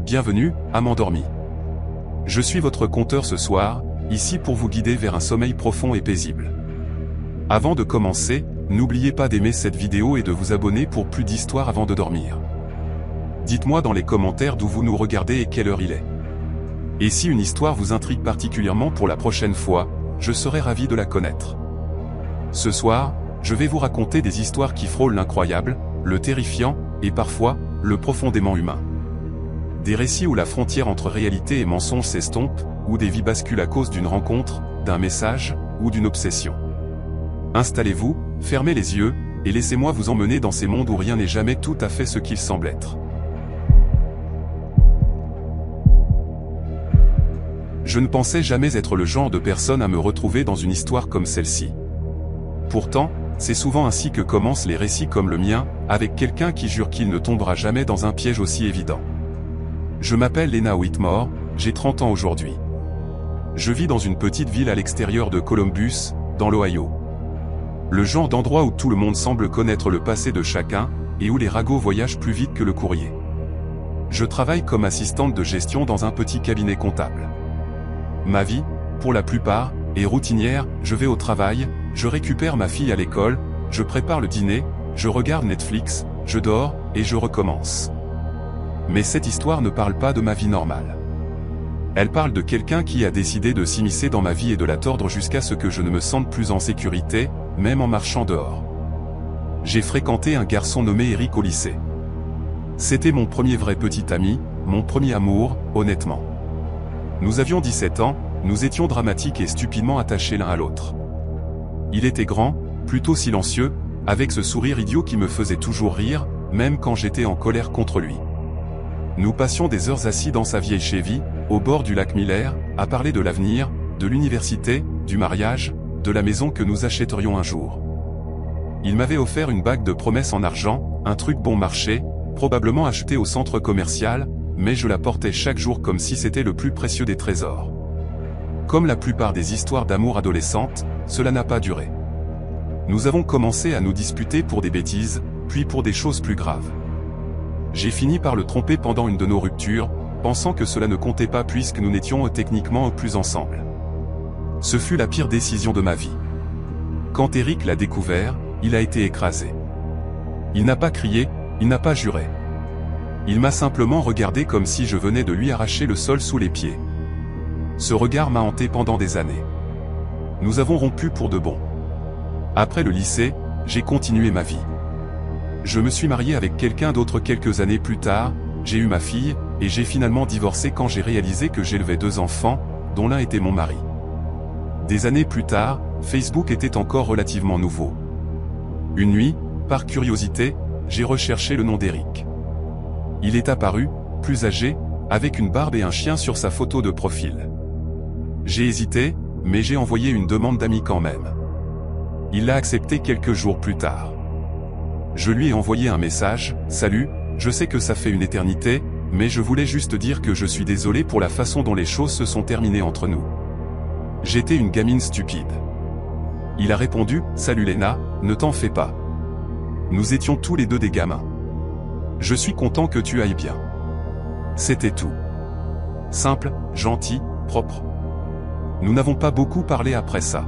Bienvenue, âme endormie. Je suis votre conteur ce soir, ici pour vous guider vers un sommeil profond et paisible. Avant de commencer, n'oubliez pas d'aimer cette vidéo et de vous abonner pour plus d'histoires avant de dormir. Dites-moi dans les commentaires d'où vous nous regardez et quelle heure il est. Et si une histoire vous intrigue particulièrement pour la prochaine fois, je serai ravi de la connaître. Ce soir, je vais vous raconter des histoires qui frôlent l'incroyable, le terrifiant, et parfois, le profondément humain. Des récits où la frontière entre réalité et mensonge s'estompe, où des vies basculent à cause d'une rencontre, d'un message, ou d'une obsession. Installez-vous, fermez les yeux, et laissez-moi vous emmener dans ces mondes où rien n'est jamais tout à fait ce qu'il semble être. Je ne pensais jamais être le genre de personne à me retrouver dans une histoire comme celle-ci. Pourtant, c'est souvent ainsi que commencent les récits comme le mien, avec quelqu'un qui jure qu'il ne tombera jamais dans un piège aussi évident. Je m'appelle Lena Whitmore, j'ai 30 ans aujourd'hui. Je vis dans une petite ville à l'extérieur de Columbus, dans l'Ohio. Le genre d'endroit où tout le monde semble connaître le passé de chacun, et où les ragots voyagent plus vite que le courrier. Je travaille comme assistante de gestion dans un petit cabinet comptable. Ma vie, pour la plupart, est routinière, je vais au travail, je récupère ma fille à l'école, je prépare le dîner, je regarde Netflix, je dors, et je recommence. Mais cette histoire ne parle pas de ma vie normale. Elle parle de quelqu'un qui a décidé de s'immiscer dans ma vie et de la tordre jusqu'à ce que je ne me sente plus en sécurité, même en marchant dehors. J'ai fréquenté un garçon nommé Eric au lycée. C'était mon premier vrai petit ami, mon premier amour, honnêtement. Nous avions 17 ans, nous étions dramatiques et stupidement attachés l'un à l'autre. Il était grand, plutôt silencieux, avec ce sourire idiot qui me faisait toujours rire, même quand j'étais en colère contre lui. Nous passions des heures assis dans sa vieille Chevy, au bord du lac Miller, à parler de l'avenir, de l'université, du mariage, de la maison que nous achèterions un jour. Il m'avait offert une bague de promesses en argent, un truc bon marché, probablement acheté au centre commercial, mais je la portais chaque jour comme si c'était le plus précieux des trésors. Comme la plupart des histoires d'amour adolescentes, cela n'a pas duré. Nous avons commencé à nous disputer pour des bêtises, puis pour des choses plus graves. J'ai fini par le tromper pendant une de nos ruptures, pensant que cela ne comptait pas puisque nous n'étions techniquement plus ensemble. Ce fut la pire décision de ma vie. Quand Eric l'a découvert, il a été écrasé. Il n'a pas crié, il n'a pas juré. Il m'a simplement regardé comme si je venais de lui arracher le sol sous les pieds. Ce regard m'a hanté pendant des années. Nous avons rompu pour de bon. Après le lycée, j'ai continué ma vie. Je me suis marié avec quelqu'un d'autre quelques années plus tard, j'ai eu ma fille, et j'ai finalement divorcé quand j'ai réalisé que j'élevais 2 enfants, dont l'un était mon mari. Des années plus tard, Facebook était encore relativement nouveau. Une nuit, par curiosité, j'ai recherché le nom d'Eric. Il est apparu, plus âgé, avec une barbe et un chien sur sa photo de profil. J'ai hésité, mais j'ai envoyé une demande d'amis quand même. Il l'a accepté quelques jours plus tard. Je lui ai envoyé un message, « Salut, je sais que ça fait une éternité, mais je voulais juste dire que je suis désolé pour la façon dont les choses se sont terminées entre nous. J'étais une gamine stupide. » Il a répondu, « Salut Lena, ne t'en fais pas. Nous étions tous les deux des gamins. Je suis content que tu ailles bien. » C'était tout. Simple, gentil, propre. Nous n'avons pas beaucoup parlé après ça.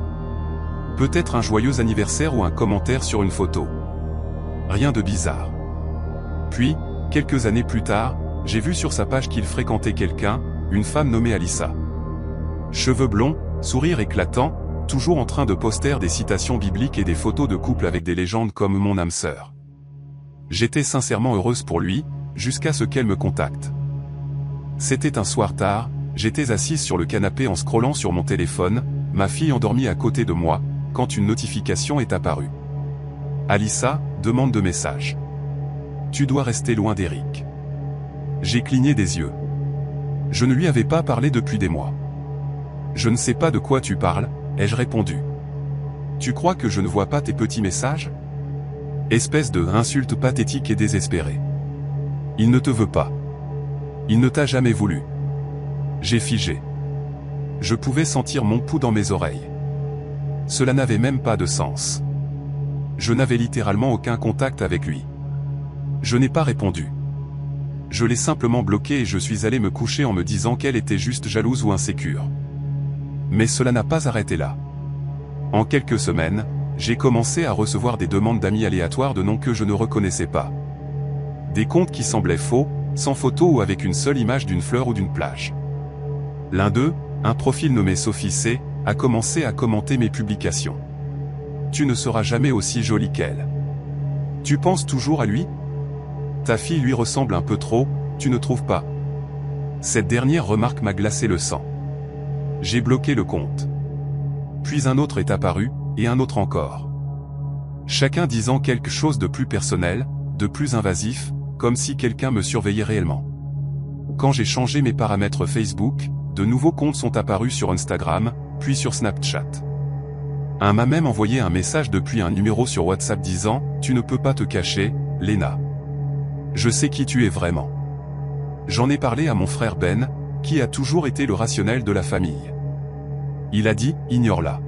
Peut-être un joyeux anniversaire ou un commentaire sur une photo. Rien de bizarre. Puis, quelques années plus tard, j'ai vu sur sa page qu'il fréquentait quelqu'un, une femme nommée Alyssa. Cheveux blonds, sourire éclatant, toujours en train de poster des citations bibliques et des photos de couple avec des légendes comme mon âme sœur. J'étais sincèrement heureuse pour lui, jusqu'à ce qu'elle me contacte. C'était un soir tard, j'étais assise sur le canapé en scrollant sur mon téléphone, ma fille endormie à côté de moi, quand une notification est apparue. Alyssa, demande de message. Tu dois rester loin d'Eric. J'ai cligné des yeux. Je ne lui avais pas parlé depuis des mois. Je ne sais pas de quoi tu parles, ai-je répondu. Tu crois que je ne vois pas tes petits messages? Espèce de insulte pathétique et désespérée. Il ne te veut pas. Il ne t'a jamais voulu. J'ai figé. Je pouvais sentir mon pouls dans mes oreilles. Cela n'avait même pas de sens. Je n'avais littéralement aucun contact avec lui. Je n'ai pas répondu. Je l'ai simplement bloquée et je suis allé me coucher en me disant qu'elle était juste jalouse ou insécure. Mais cela n'a pas arrêté là. En quelques semaines, j'ai commencé à recevoir des demandes d'amis aléatoires de noms que je ne reconnaissais pas. Des comptes qui semblaient faux, sans photo ou avec une seule image d'une fleur ou d'une plage. L'un d'eux, un profil nommé Sophie C, a commencé à commenter mes publications. Tu ne seras jamais aussi jolie qu'elle. Tu penses toujours à lui? Ta fille lui ressemble un peu trop, tu ne trouves pas? Cette dernière remarque m'a glacé le sang. J'ai bloqué le compte. Puis un autre est apparu, et un autre encore. Chacun disant quelque chose de plus personnel, de plus invasif, comme si quelqu'un me surveillait réellement. Quand j'ai changé mes paramètres Facebook, de nouveaux comptes sont apparus sur Instagram, puis sur Snapchat. Un m'a même envoyé un message depuis un numéro sur WhatsApp disant « Tu ne peux pas te cacher, Léna. Je sais qui tu es vraiment. » J'en ai parlé à mon frère Ben, qui a toujours été le rationnel de la famille. Il a dit « Ignore-la.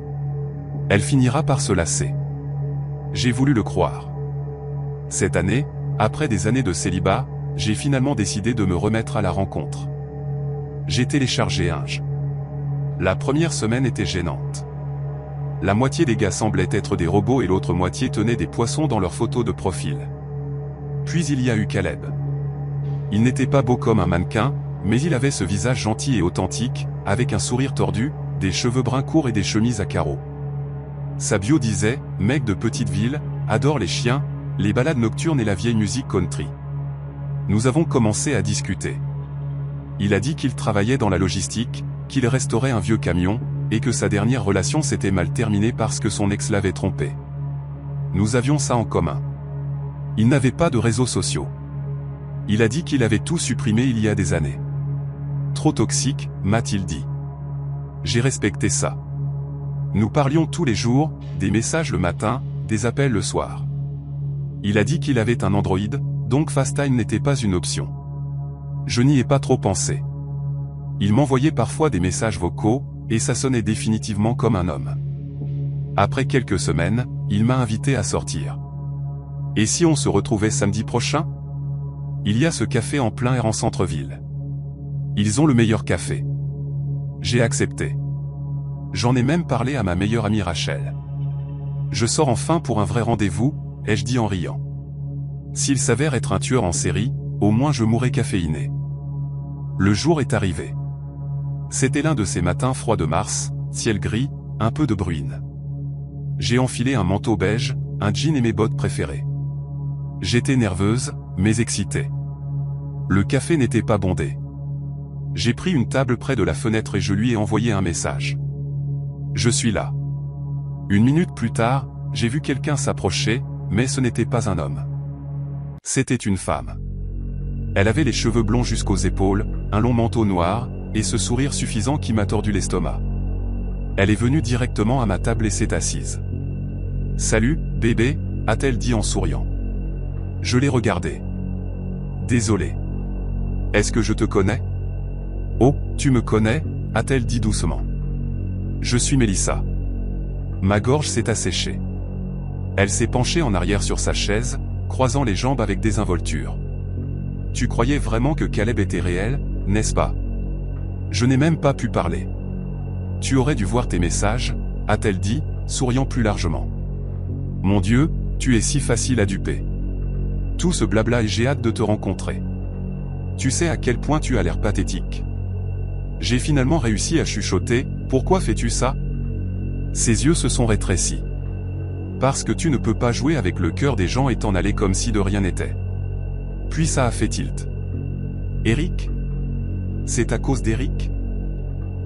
Elle finira par se lasser. » J'ai voulu le croire. Cette année, après des années de célibat, j'ai finalement décidé de me remettre à la rencontre. J'ai téléchargé Hinge. La première semaine était gênante. La moitié des gars semblaient être des robots et l'autre moitié tenait des poissons dans leurs photos de profil. Puis il y a eu Caleb. Il n'était pas beau comme un mannequin, mais il avait ce visage gentil et authentique, avec un sourire tordu, des cheveux bruns courts et des chemises à carreaux. Sa bio disait « Mec de petite ville, adore les chiens, les balades nocturnes et la vieille musique country. » Nous avons commencé à discuter. Il a dit qu'il travaillait dans la logistique, qu'il restaurait un vieux camion, et que sa dernière relation s'était mal terminée parce que son ex l'avait trompé. Nous avions ça en commun. Il n'avait pas de réseaux sociaux. Il a dit qu'il avait tout supprimé il y a des années. Trop toxique, m'a-t-il dit. J'ai respecté ça. Nous parlions tous les jours, des messages le matin, des appels le soir. Il a dit qu'il avait un Android, donc FaceTime n'était pas une option. Je n'y ai pas trop pensé. Il m'envoyait parfois des messages vocaux, et ça sonnait définitivement comme un homme. Après quelques semaines, il m'a invité à sortir. Et si on se retrouvait samedi prochain? Il y a ce café en plein air en centre-ville. Ils ont le meilleur café. J'ai accepté. J'en ai même parlé à ma meilleure amie Rachel. Je sors enfin pour un vrai rendez-vous, ai-je dit en riant. S'il s'avère être un tueur en série, au moins je mourrai caféiné. Le jour est arrivé. C'était l'un de ces matins froids de mars, ciel gris, un peu de bruine. J'ai enfilé un manteau beige, un jean et mes bottes préférées. J'étais nerveuse, mais excitée. Le café n'était pas bondé. J'ai pris une table près de la fenêtre et je lui ai envoyé un message. Je suis là. Une minute plus tard, j'ai vu quelqu'un s'approcher, mais ce n'était pas un homme. C'était une femme. Elle avait les cheveux blonds jusqu'aux épaules, un long manteau noir, et ce sourire suffisant qui m'a tordu l'estomac. Elle est venue directement à ma table et s'est assise. « Salut, bébé », a-t-elle dit en souriant. Je l'ai regardée. « Désolé. Est-ce que je te connais ?»« Oh, tu me connais ?» a-t-elle dit doucement. « Je suis Mélissa. » Ma gorge s'est asséchée. Elle s'est penchée en arrière sur sa chaise, croisant les jambes avec désinvolture. « Tu croyais vraiment que Caleb était réel, n'est-ce pas ? Je n'ai même pas pu parler. »« Tu aurais dû voir tes messages, » a-t-elle dit, souriant plus largement. « Mon Dieu, tu es si facile à duper. Tout ce blabla et j'ai hâte de te rencontrer. Tu sais à quel point tu as l'air pathétique. » J'ai finalement réussi à chuchoter, « Pourquoi fais-tu ça ?» Ses yeux se sont rétrécis. « Parce que tu ne peux pas jouer avec le cœur des gens et t'en aller comme si de rien n'était. » Puis ça a fait tilt. « Eric ? C'est à cause d'Eric ? »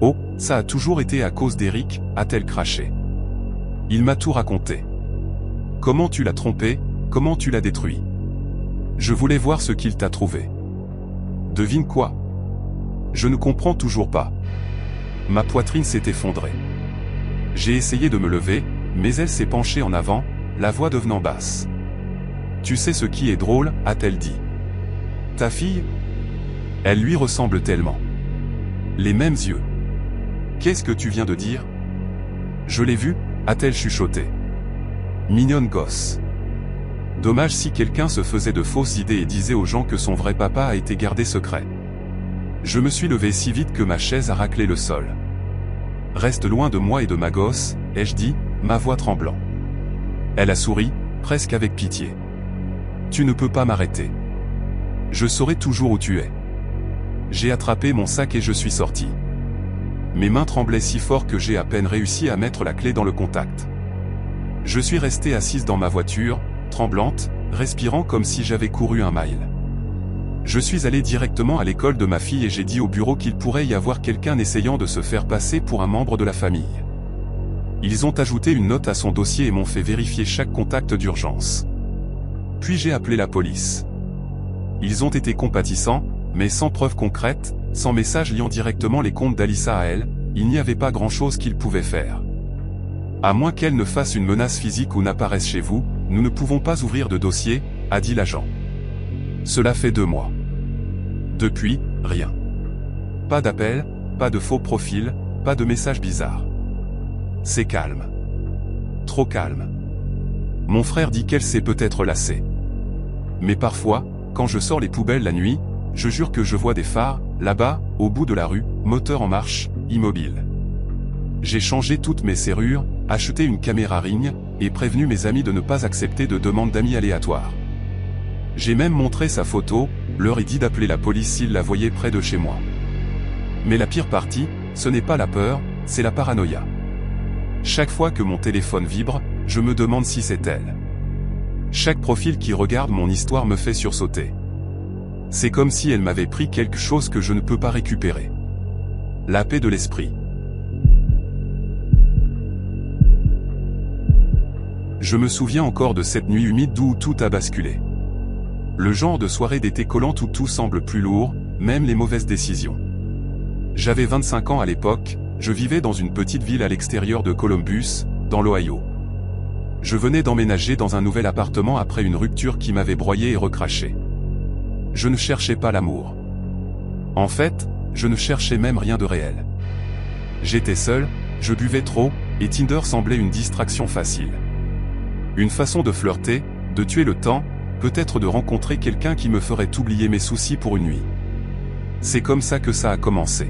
« Oh, ça a toujours été à cause d'Eric, » a-t-elle craché. « Il m'a tout raconté. Comment tu l'as trompé, comment tu l'as détruit. Je voulais voir ce qu'il t'a trouvé. Devine quoi ? Je ne comprends toujours pas. » Ma poitrine s'est effondrée. J'ai essayé de me lever, mais elle s'est penchée en avant, la voix devenant basse. « Tu sais ce qui est drôle, » a-t-elle dit. « Ta fille ? Elle lui ressemble tellement. Les mêmes yeux. Qu'est-ce que tu viens de dire ? Je l'ai vue, a-t-elle chuchoté. Mignonne gosse. Dommage si quelqu'un se faisait de fausses idées et disait aux gens que son vrai papa a été gardé secret. Je me suis levé si vite que ma chaise a raclé le sol. Reste loin de moi et de ma gosse, ai-je dit, ma voix tremblant. Elle a souri, presque avec pitié. Tu ne peux pas m'arrêter. Je saurai toujours où tu es. J'ai attrapé mon sac et je suis sorti. Mes mains tremblaient si fort que j'ai à peine réussi à mettre la clé dans le contact. Je suis resté assise dans ma voiture, tremblante, respirant comme si j'avais couru un mile. Je suis allé directement à l'école de ma fille et j'ai dit au bureau qu'il pourrait y avoir quelqu'un essayant de se faire passer pour un membre de la famille. Ils ont ajouté une note à son dossier et m'ont fait vérifier chaque contact d'urgence. Puis j'ai appelé la police. Ils ont été compatissants, mais sans preuve concrète, sans message liant directement les comptes d'Alyssa à elle, il n'y avait pas grand-chose qu'ils pouvaient faire. À moins qu'elle ne fasse une menace physique ou n'apparaisse chez vous, nous ne pouvons pas ouvrir de dossier, a dit l'agent. Cela fait 2 mois. Depuis, rien. Pas d'appel, pas de faux profil, pas de messages bizarres. C'est calme. Trop calme. Mon frère dit qu'elle s'est peut-être lassée. Mais parfois, quand je sors les poubelles la nuit, je jure que je vois des phares, là-bas, au bout de la rue, moteur en marche, immobile. J'ai changé toutes mes serrures, acheté une caméra Ring, et prévenu mes amis de ne pas accepter de demandes d'amis aléatoires. J'ai même montré sa photo, leur ai dit d'appeler la police s'ils la voyaient près de chez moi. Mais la pire partie, ce n'est pas la peur, c'est la paranoïa. Chaque fois que mon téléphone vibre, je me demande si c'est elle. Chaque profil qui regarde mon histoire me fait sursauter. C'est comme si elle m'avait pris quelque chose que je ne peux pas récupérer. La paix de l'esprit. Je me souviens encore de cette nuit humide où tout a basculé. Le genre de soirée d'été collante où tout semble plus lourd, même les mauvaises décisions. J'avais 25 ans à l'époque, je vivais dans une petite ville à l'extérieur de Columbus, dans l'Ohio. Je venais d'emménager dans un nouvel appartement après une rupture qui m'avait broyé et recraché. Je ne cherchais pas l'amour. En fait, je ne cherchais même rien de réel. J'étais seul, je buvais trop, et Tinder semblait une distraction facile. Une façon de flirter, de tuer le temps, peut-être de rencontrer quelqu'un qui me ferait oublier mes soucis pour une nuit. C'est comme ça que ça a commencé.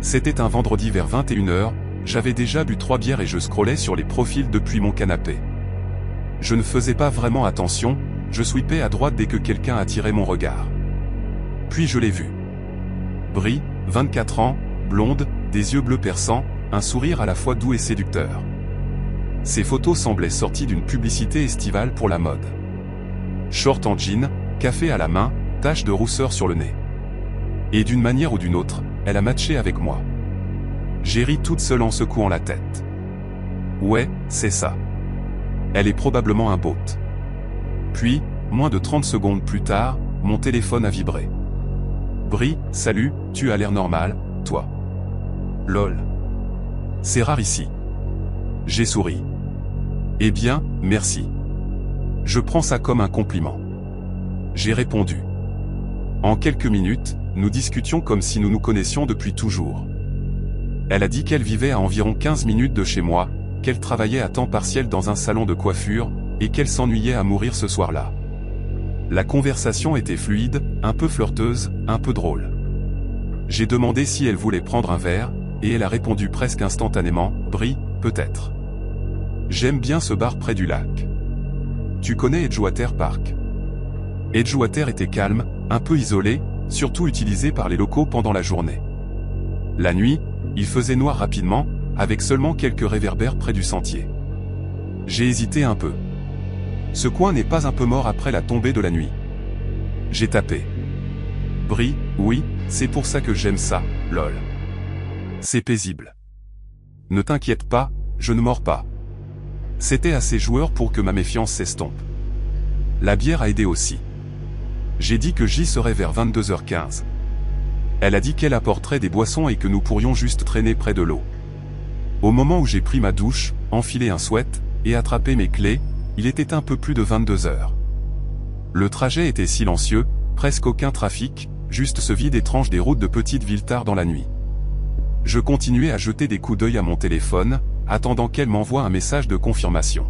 C'était un vendredi vers 21h, j'avais déjà bu 3 bières et je scrollais sur les profils depuis mon canapé. Je ne faisais pas vraiment attention, je sweepais à droite dès que quelqu'un attirait mon regard. Puis je l'ai vue. Brie, 24 ans, blonde, des yeux bleus perçants, un sourire à la fois doux et séducteur. Ses photos semblaient sorties d'une publicité estivale pour la mode. Short en jean, café à la main, tache de rousseur sur le nez. Et d'une manière ou d'une autre, elle a matché avec moi. J'ai ri toute seule en secouant la tête. Ouais, c'est ça. Elle est probablement un bot. Puis, moins de 30 secondes plus tard, mon téléphone a vibré. Brie, salut, tu as l'air normal, toi. Lol. C'est rare ici. J'ai souri. Eh bien, merci. Je prends ça comme un compliment. J'ai répondu. En quelques minutes, nous discutions comme si nous nous connaissions depuis toujours. Elle a dit qu'elle vivait à environ 15 minutes de chez moi, qu'elle travaillait à temps partiel dans un salon de coiffure, et qu'elle s'ennuyait à mourir ce soir-là. La conversation était fluide, un peu flirteuse, un peu drôle. J'ai demandé si elle voulait prendre un verre, et elle a répondu presque instantanément, Brie, peut-être. J'aime bien ce bar près du lac. Tu connais Edgewater Park? Edgewater était calme, un peu isolé, surtout utilisé par les locaux pendant la journée. La nuit, il faisait noir rapidement, avec seulement quelques réverbères près du sentier. J'ai hésité un peu. Ce coin n'est pas un peu mort après la tombée de la nuit. J'ai tapé. Brie, oui, c'est pour ça que j'aime ça, lol. C'est paisible. Ne t'inquiète pas, je ne mords pas. C'était assez joueur pour que ma méfiance s'estompe. La bière a aidé aussi. J'ai dit que j'y serais vers 22h15. Elle a dit qu'elle apporterait des boissons et que nous pourrions juste traîner près de l'eau. Au moment où j'ai pris ma douche, enfilé un sweat, et attrapé mes clés, il était un peu plus de 22h. Le trajet était silencieux, presque aucun trafic, juste ce vide étrange des routes de petite ville tard dans la nuit. Je continuais à jeter des coups d'œil à mon téléphone, attendant qu'elle m'envoie un message de confirmation.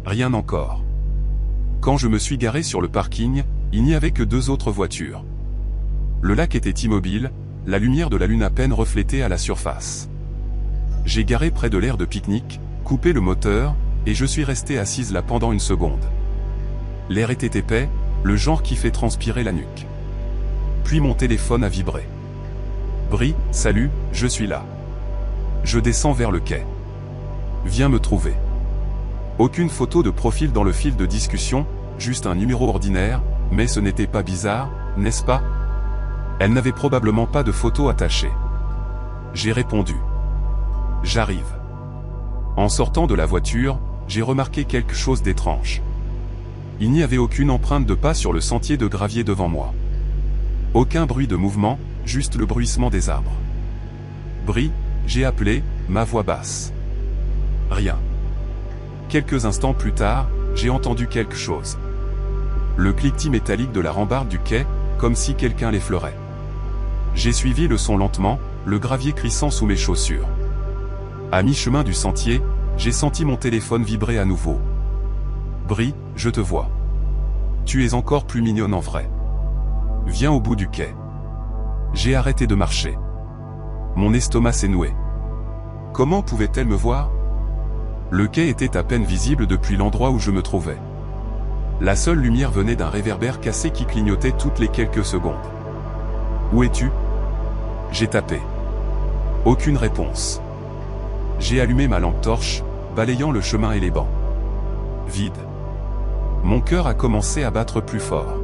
Rien encore. Quand je me suis garé sur le parking, il n'y avait que 2 autres voitures. Le lac était immobile, la lumière de la lune à peine reflétée à la surface. J'ai garé près de l'aire de pique-nique, coupé le moteur, et je suis resté assise là pendant une seconde. L'air était épais, le genre qui fait transpirer la nuque. Puis mon téléphone a vibré. Bri, salut, je suis là. Je descends vers le quai. Viens me trouver. Aucune photo de profil dans le fil de discussion, juste un numéro ordinaire, mais ce n'était pas bizarre, n'est-ce pas? Elle n'avait probablement pas de photo attachée. J'ai répondu. J'arrive. En sortant de la voiture, j'ai remarqué quelque chose d'étrange. Il n'y avait aucune empreinte de pas sur le sentier de gravier devant moi. Aucun bruit de mouvement, juste le bruissement des arbres. Bri, j'ai appelé, ma voix basse. Rien. Quelques instants plus tard, j'ai entendu quelque chose. Le cliquetis métallique de la rambarde du quai, comme si quelqu'un l'effleurait. J'ai suivi le son lentement, le gravier crissant sous mes chaussures. À mi-chemin du sentier, j'ai senti mon téléphone vibrer à nouveau. Bri, je te vois. Tu es encore plus mignonne en vrai. Viens au bout du quai. J'ai arrêté de marcher. Mon estomac s'est noué. Comment pouvait-elle me voir? Le quai était à peine visible depuis l'endroit où je me trouvais. La seule lumière venait d'un réverbère cassé qui clignotait toutes les quelques secondes. Où es-tu? J'ai tapé. Aucune réponse. J'ai allumé ma lampe torche, balayant le chemin et les bancs. Vide. Mon cœur a commencé à battre plus fort.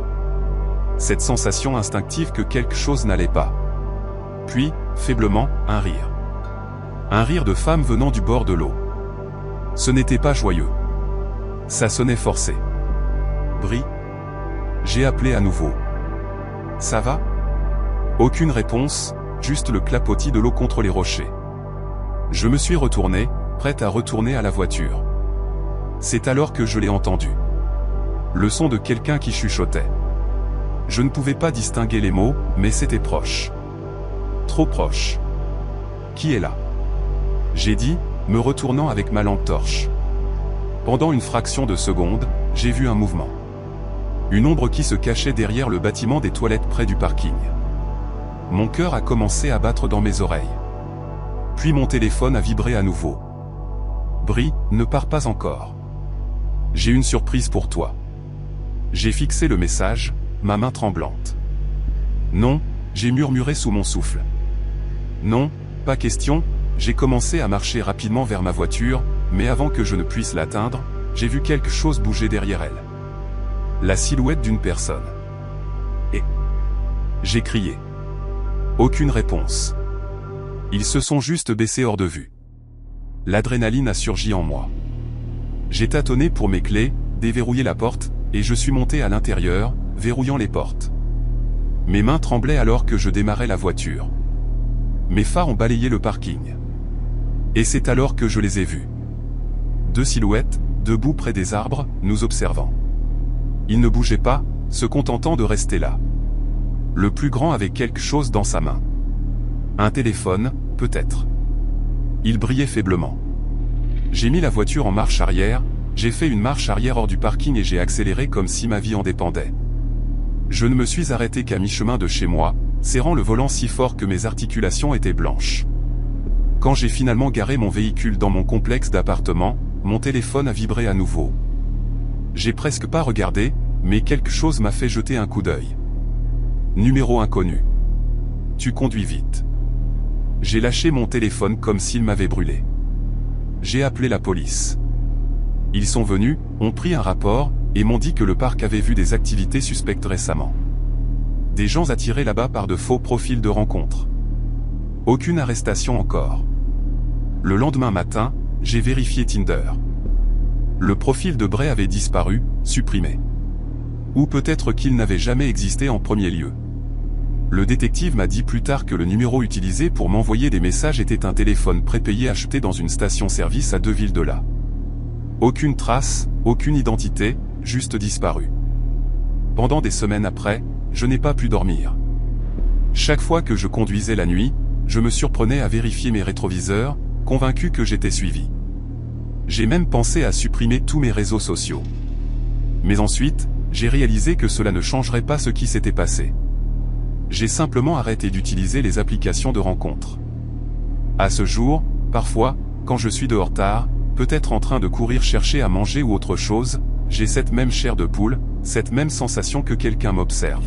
Cette sensation instinctive que quelque chose n'allait pas. Puis, faiblement, un rire. Un rire de femme venant du bord de l'eau. Ce n'était pas joyeux. Ça sonnait forcé. Bri. J'ai appelé à nouveau. Ça va? Aucune réponse, juste le clapotis de l'eau contre les rochers. Je me suis retourné, prête à retourner à la voiture. C'est alors que je l'ai entendu. Le son de quelqu'un qui chuchotait. Je ne pouvais pas distinguer les mots, mais c'était proche. Trop proche. Qui est là? J'ai dit, me retournant avec ma lampe torche. Pendant une fraction de seconde, j'ai vu un mouvement. Une ombre qui se cachait derrière le bâtiment des toilettes près du parking. Mon cœur a commencé à battre dans mes oreilles. Puis mon téléphone a vibré à nouveau. Bri, ne pars pas encore. J'ai une surprise pour toi. J'ai fixé le message, ma main tremblante. Non, j'ai murmuré sous mon souffle. Non, pas question, j'ai commencé à marcher rapidement vers ma voiture, mais avant que je ne puisse l'atteindre, j'ai vu quelque chose bouger derrière elle. La silhouette d'une personne. Et j'ai crié. Aucune réponse. Ils se sont juste baissés hors de vue. L'adrénaline a surgi en moi. J'ai tâtonné pour mes clés, déverrouillé la porte, et je suis monté à l'intérieur, verrouillant les portes. Mes mains tremblaient alors que je démarrais la voiture. Mes phares ont balayé le parking. Et c'est alors que je les ai vus. 2 silhouettes, debout près des arbres, nous observant. Ils ne bougeaient pas, se contentant de rester là. Le plus grand avait quelque chose dans sa main. Un téléphone, peut-être. Il brillait faiblement. J'ai mis la voiture en marche arrière, j'ai fait une marche arrière hors du parking et j'ai accéléré comme si ma vie en dépendait. Je ne me suis arrêté qu'à mi-chemin de chez moi, serrant le volant si fort que mes articulations étaient blanches. Quand j'ai finalement garé mon véhicule dans mon complexe d'appartements, mon téléphone a vibré à nouveau. J'ai presque pas regardé, mais quelque chose m'a fait jeter un coup d'œil. Numéro inconnu. Tu conduis vite. J'ai lâché mon téléphone comme s'il m'avait brûlé. J'ai appelé la police. Ils sont venus, ont pris un rapport, et m'ont dit que le parc avait vu des activités suspectes récemment. Des gens attirés là-bas par de faux profils de rencontres. Aucune arrestation encore. Le lendemain matin, j'ai vérifié Tinder. Le profil de Bray avait disparu, supprimé. Ou peut-être qu'il n'avait jamais existé en premier lieu. Le détective m'a dit plus tard que le numéro utilisé pour m'envoyer des messages était un téléphone prépayé acheté dans une station-service à 2 villes de là. Aucune trace, aucune identité, juste disparu. Pendant des semaines après, je n'ai pas pu dormir. Chaque fois que je conduisais la nuit, je me surprenais à vérifier mes rétroviseurs, convaincu que j'étais suivi. J'ai même pensé à supprimer tous mes réseaux sociaux. Mais ensuite, j'ai réalisé que cela ne changerait pas ce qui s'était passé. J'ai simplement arrêté d'utiliser les applications de rencontres. À ce jour, parfois, quand je suis dehors tard, peut-être en train de courir chercher à manger ou autre chose, j'ai cette même chair de poule, cette même sensation que quelqu'un m'observe.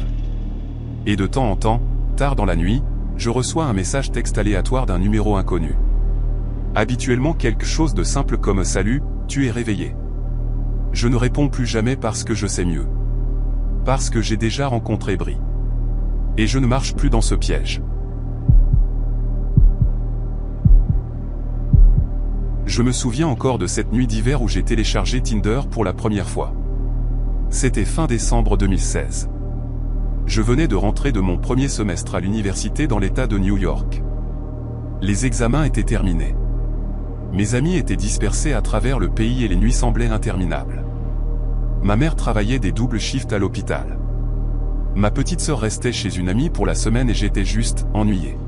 Et de temps en temps, tard dans la nuit, je reçois un message texte aléatoire d'un numéro inconnu. Habituellement quelque chose de simple comme « Salut, tu es réveillé ». Je ne réponds plus jamais parce que je sais mieux. Parce que j'ai déjà rencontré Brie. Et je ne marche plus dans ce piège. Je me souviens encore de cette nuit d'hiver où j'ai téléchargé Tinder pour la première fois. C'était fin décembre 2016. Je venais de rentrer de mon premier semestre à l'université dans l'État de New York. Les examens étaient terminés. Mes amis étaient dispersés à travers le pays et les nuits semblaient interminables. Ma mère travaillait des doubles shifts à l'hôpital. Ma petite sœur restait chez une amie pour la semaine et j'étais juste ennuyé.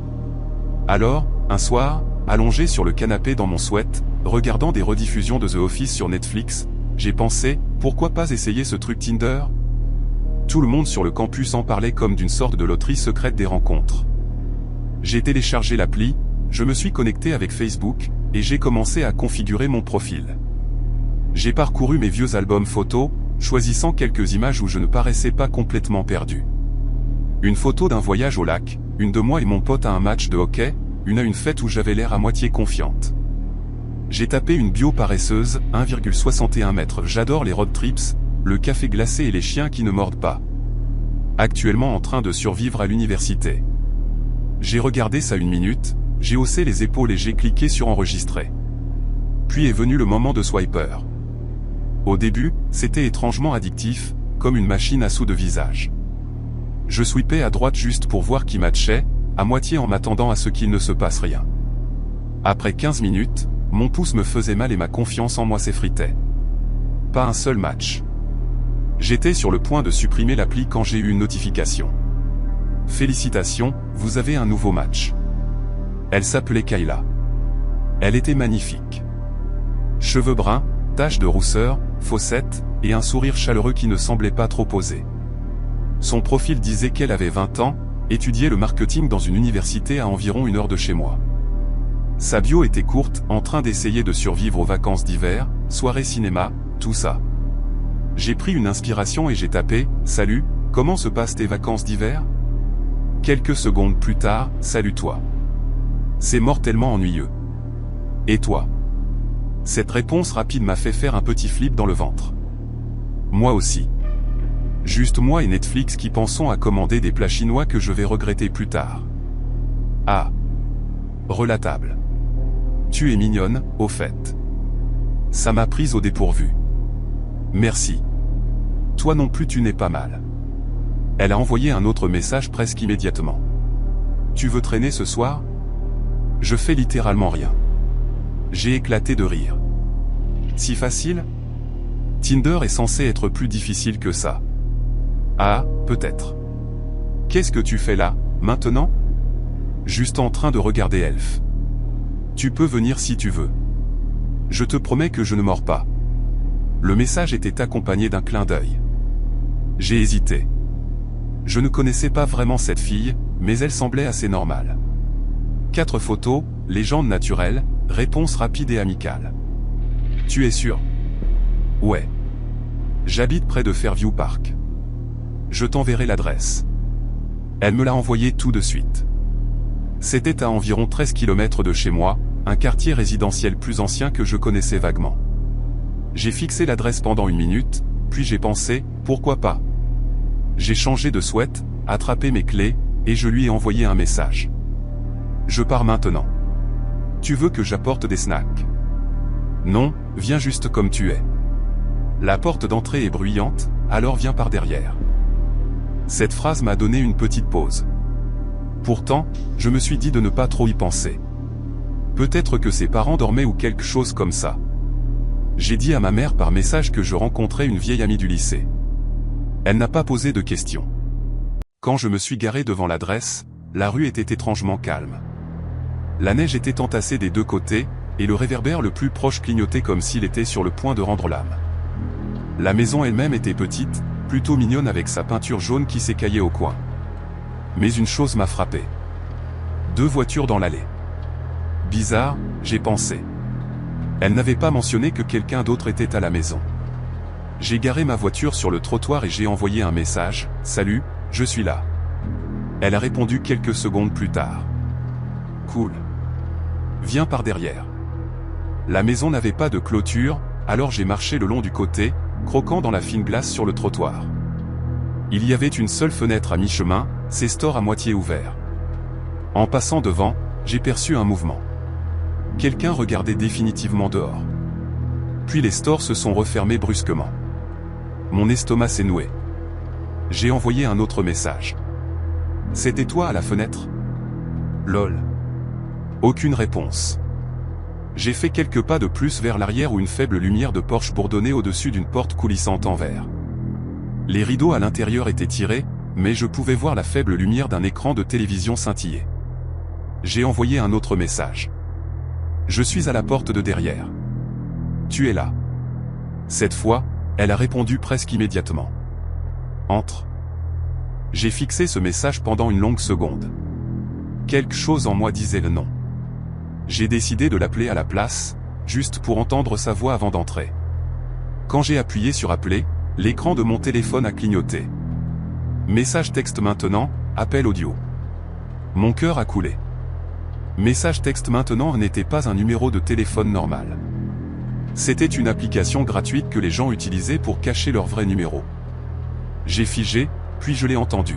Alors, un soir, allongé sur le canapé dans mon sweat, regardant des rediffusions de The Office sur Netflix, j'ai pensé, pourquoi pas essayer ce truc Tinder ? Tout le monde sur le campus en parlait comme d'une sorte de loterie secrète des rencontres. J'ai téléchargé l'appli, je me suis connecté avec Facebook, et j'ai commencé à configurer mon profil. J'ai parcouru mes vieux albums photos, choisissant quelques images où je ne paraissais pas complètement perdu. Une photo d'un voyage au lac, une de moi et mon pote à un match de hockey, une à une fête où j'avais l'air à moitié confiante. J'ai tapé une bio paresseuse, 1,61 m. J'adore les road trips, le café glacé et les chiens qui ne mordent pas. Actuellement en train de survivre à l'université. J'ai regardé ça 1 minute, j'ai haussé les épaules et j'ai cliqué sur enregistrer. Puis est venu le moment de swiper. Au début, c'était étrangement addictif, comme une machine à sous de visage. Je swipais à droite juste pour voir qui matchait, à moitié en m'attendant à ce qu'il ne se passe rien. Après 15 minutes, mon pouce me faisait mal et ma confiance en moi s'effritait. Pas un seul match. J'étais sur le point de supprimer l'appli quand j'ai eu une notification. Félicitations, vous avez un nouveau match. Elle s'appelait Kayla. Elle était magnifique. Cheveux bruns, taches de rousseur, fossettes, et un sourire chaleureux qui ne semblait pas trop posé. Son profil disait qu'elle avait 20 ans, étudiait le marketing dans une université à environ 1 heure de chez moi. Sa bio était courte, en train d'essayer de survivre aux vacances d'hiver, soirée cinéma, tout ça. J'ai pris une inspiration et j'ai tapé « Salut, comment se passent tes vacances d'hiver ?» Quelques secondes plus tard, « Salut toi. C'est mortellement ennuyeux. Et toi ?» Cette réponse rapide m'a fait faire un petit flip dans le ventre. Moi aussi. Juste moi et Netflix qui pensons à commander des plats chinois que je vais regretter plus tard. Ah. Relatable. Tu es mignonne, au fait. Ça m'a prise au dépourvu. Merci. Toi non plus tu n'es pas mal. Elle a envoyé un autre message presque immédiatement. Tu veux traîner ce soir ? Je fais littéralement rien. J'ai éclaté de rire. Si facile ? Tinder est censé être plus difficile que ça. Ah, peut-être. Qu'est-ce que tu fais là, maintenant ? Juste en train de regarder Elf. Tu peux venir si tu veux. Je te promets que je ne mords pas. Le message était accompagné d'un clin d'œil. J'ai hésité. Je ne connaissais pas vraiment cette fille, mais elle semblait assez normale. 4 photos, légende naturelle, réponse rapide et amicale. Tu es sûr ? Ouais. J'habite près de Fairview Park. Je t'enverrai l'adresse. Elle me l'a envoyé tout de suite. C'était à environ 13 km de chez moi, un quartier résidentiel plus ancien que je connaissais vaguement. J'ai fixé l'adresse pendant 1 minute, puis j'ai pensé, pourquoi pas ? J'ai changé de sweat, attrapé mes clés, et je lui ai envoyé un message. Je pars maintenant. Tu veux que j'apporte des snacks ? Non, viens juste comme tu es. La porte d'entrée est bruyante, alors viens par derrière. Cette phrase m'a donné une petite pause. Pourtant, je me suis dit de ne pas trop y penser. Peut-être que ses parents dormaient ou quelque chose comme ça. J'ai dit à ma mère par message que je rencontrais une vieille amie du lycée. Elle n'a pas posé de questions. Quand je me suis garé devant l'adresse, la rue était étrangement calme. La neige était entassée des 2 côtés, et le réverbère le plus proche clignotait comme s'il était sur le point de rendre l'âme. La maison elle-même était petite, plutôt mignonne avec sa peinture jaune qui s'écaillait au coin. Mais une chose m'a frappé. 2 voitures dans l'allée. Bizarre, j'ai pensé. Elle n'avait pas mentionné que quelqu'un d'autre était à la maison. J'ai garé ma voiture sur le trottoir et j'ai envoyé un message, « Salut, je suis là. » Elle a répondu quelques secondes plus tard. « Cool. Viens par derrière. » La maison n'avait pas de clôture, alors j'ai marché le long du côté, croquant dans la fine glace sur le trottoir. Il y avait une seule fenêtre à mi-chemin, ses stores à moitié ouverts. En passant devant, j'ai perçu un mouvement. Quelqu'un regardait définitivement dehors. Puis les stores se sont refermés brusquement. Mon estomac s'est noué. J'ai envoyé un autre message. « C'était toi à la fenêtre ? Lol. » Aucune réponse. J'ai fait quelques pas de plus vers l'arrière où une faible lumière de Porsche bourdonnait au-dessus d'une porte coulissante en verre. Les rideaux à l'intérieur étaient tirés, mais je pouvais voir la faible lumière d'un écran de télévision scintiller. J'ai envoyé un autre message. « Je suis à la porte de derrière. Tu es là. » Cette fois, elle a répondu presque immédiatement. « Entre. » J'ai fixé ce message pendant une longue seconde. Quelque chose en moi disait le non. J'ai décidé de l'appeler à la place, juste pour entendre sa voix avant d'entrer. Quand j'ai appuyé sur appeler, l'écran de mon téléphone a clignoté. Message texte maintenant, appel audio. Mon cœur a coulé. Message texte maintenant n'était pas un numéro de téléphone normal. C'était une application gratuite que les gens utilisaient pour cacher leur vrai numéro. J'ai figé, puis je l'ai entendu.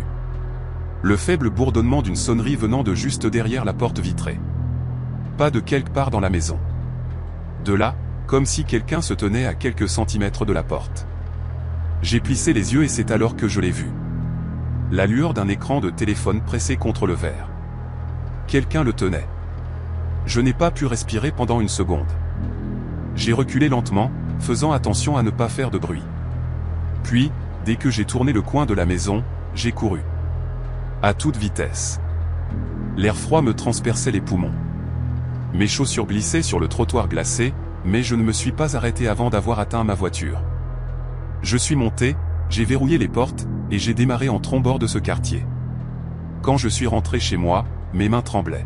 Le faible bourdonnement d'une sonnerie venant de juste derrière la porte vitrée. Pas de quelque part dans la maison. De là, comme si quelqu'un se tenait à quelques centimètres de la porte. J'ai plissé les yeux et c'est alors que je l'ai vu. La lueur d'un écran de téléphone pressé contre le verre. Quelqu'un le tenait. Je n'ai pas pu respirer pendant une seconde. J'ai reculé lentement, faisant attention à ne pas faire de bruit. Puis, dès que j'ai tourné le coin de la maison, j'ai couru. À toute vitesse. L'air froid me transperçait les poumons. Mes chaussures glissaient sur le trottoir glacé, mais je ne me suis pas arrêté avant d'avoir atteint ma voiture. Je suis monté, j'ai verrouillé les portes, et j'ai démarré en trombord de ce quartier. Quand je suis rentré chez moi, mes mains tremblaient.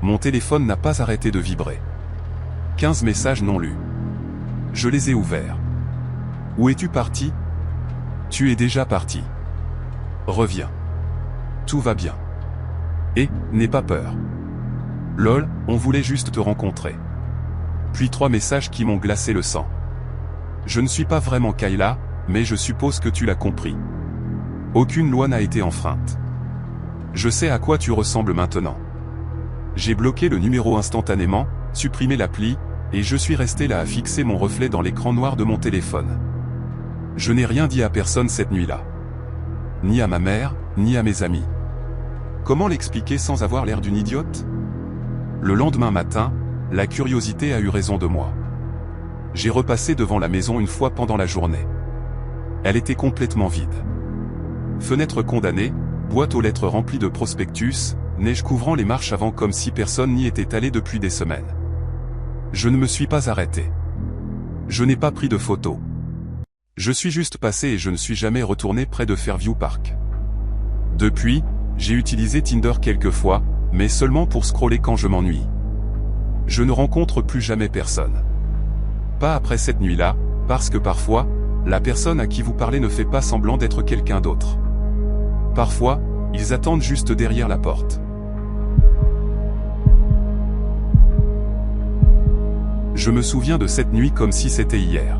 Mon téléphone n'a pas arrêté de vibrer. 15 messages non lus. Je les ai ouverts. Où es-tu parti ? Tu es déjà parti. Reviens. Tout va bien. Et, n'aie pas peur. Lol, on voulait juste te rencontrer. Puis 3 messages qui m'ont glacé le sang. Je ne suis pas vraiment Kayla, mais je suppose que tu l'as compris. Aucune loi n'a été enfreinte. Je sais à quoi tu ressembles maintenant. J'ai bloqué le numéro instantanément, supprimé l'appli, et je suis resté là à fixer mon reflet dans l'écran noir de mon téléphone. Je n'ai rien dit à personne cette nuit-là. Ni à ma mère, ni à mes amis. Comment l'expliquer sans avoir l'air d'une idiote ? Le lendemain matin, la curiosité a eu raison de moi. J'ai repassé devant la maison une fois pendant la journée. Elle était complètement vide. Fenêtre condamnée, boîte aux lettres remplie de prospectus, neige couvrant les marches avant comme si personne n'y était allé depuis des semaines. Je ne me suis pas arrêté. Je n'ai pas pris de photos. Je suis juste passé et je ne suis jamais retourné près de Fairview Park. Depuis, j'ai utilisé Tinder quelques fois, mais seulement pour scroller quand je m'ennuie. Je ne rencontre plus jamais personne. Pas après cette nuit-là, parce que parfois, la personne à qui vous parlez ne fait pas semblant d'être quelqu'un d'autre. Parfois, ils attendent juste derrière la porte. Je me souviens de cette nuit comme si c'était hier.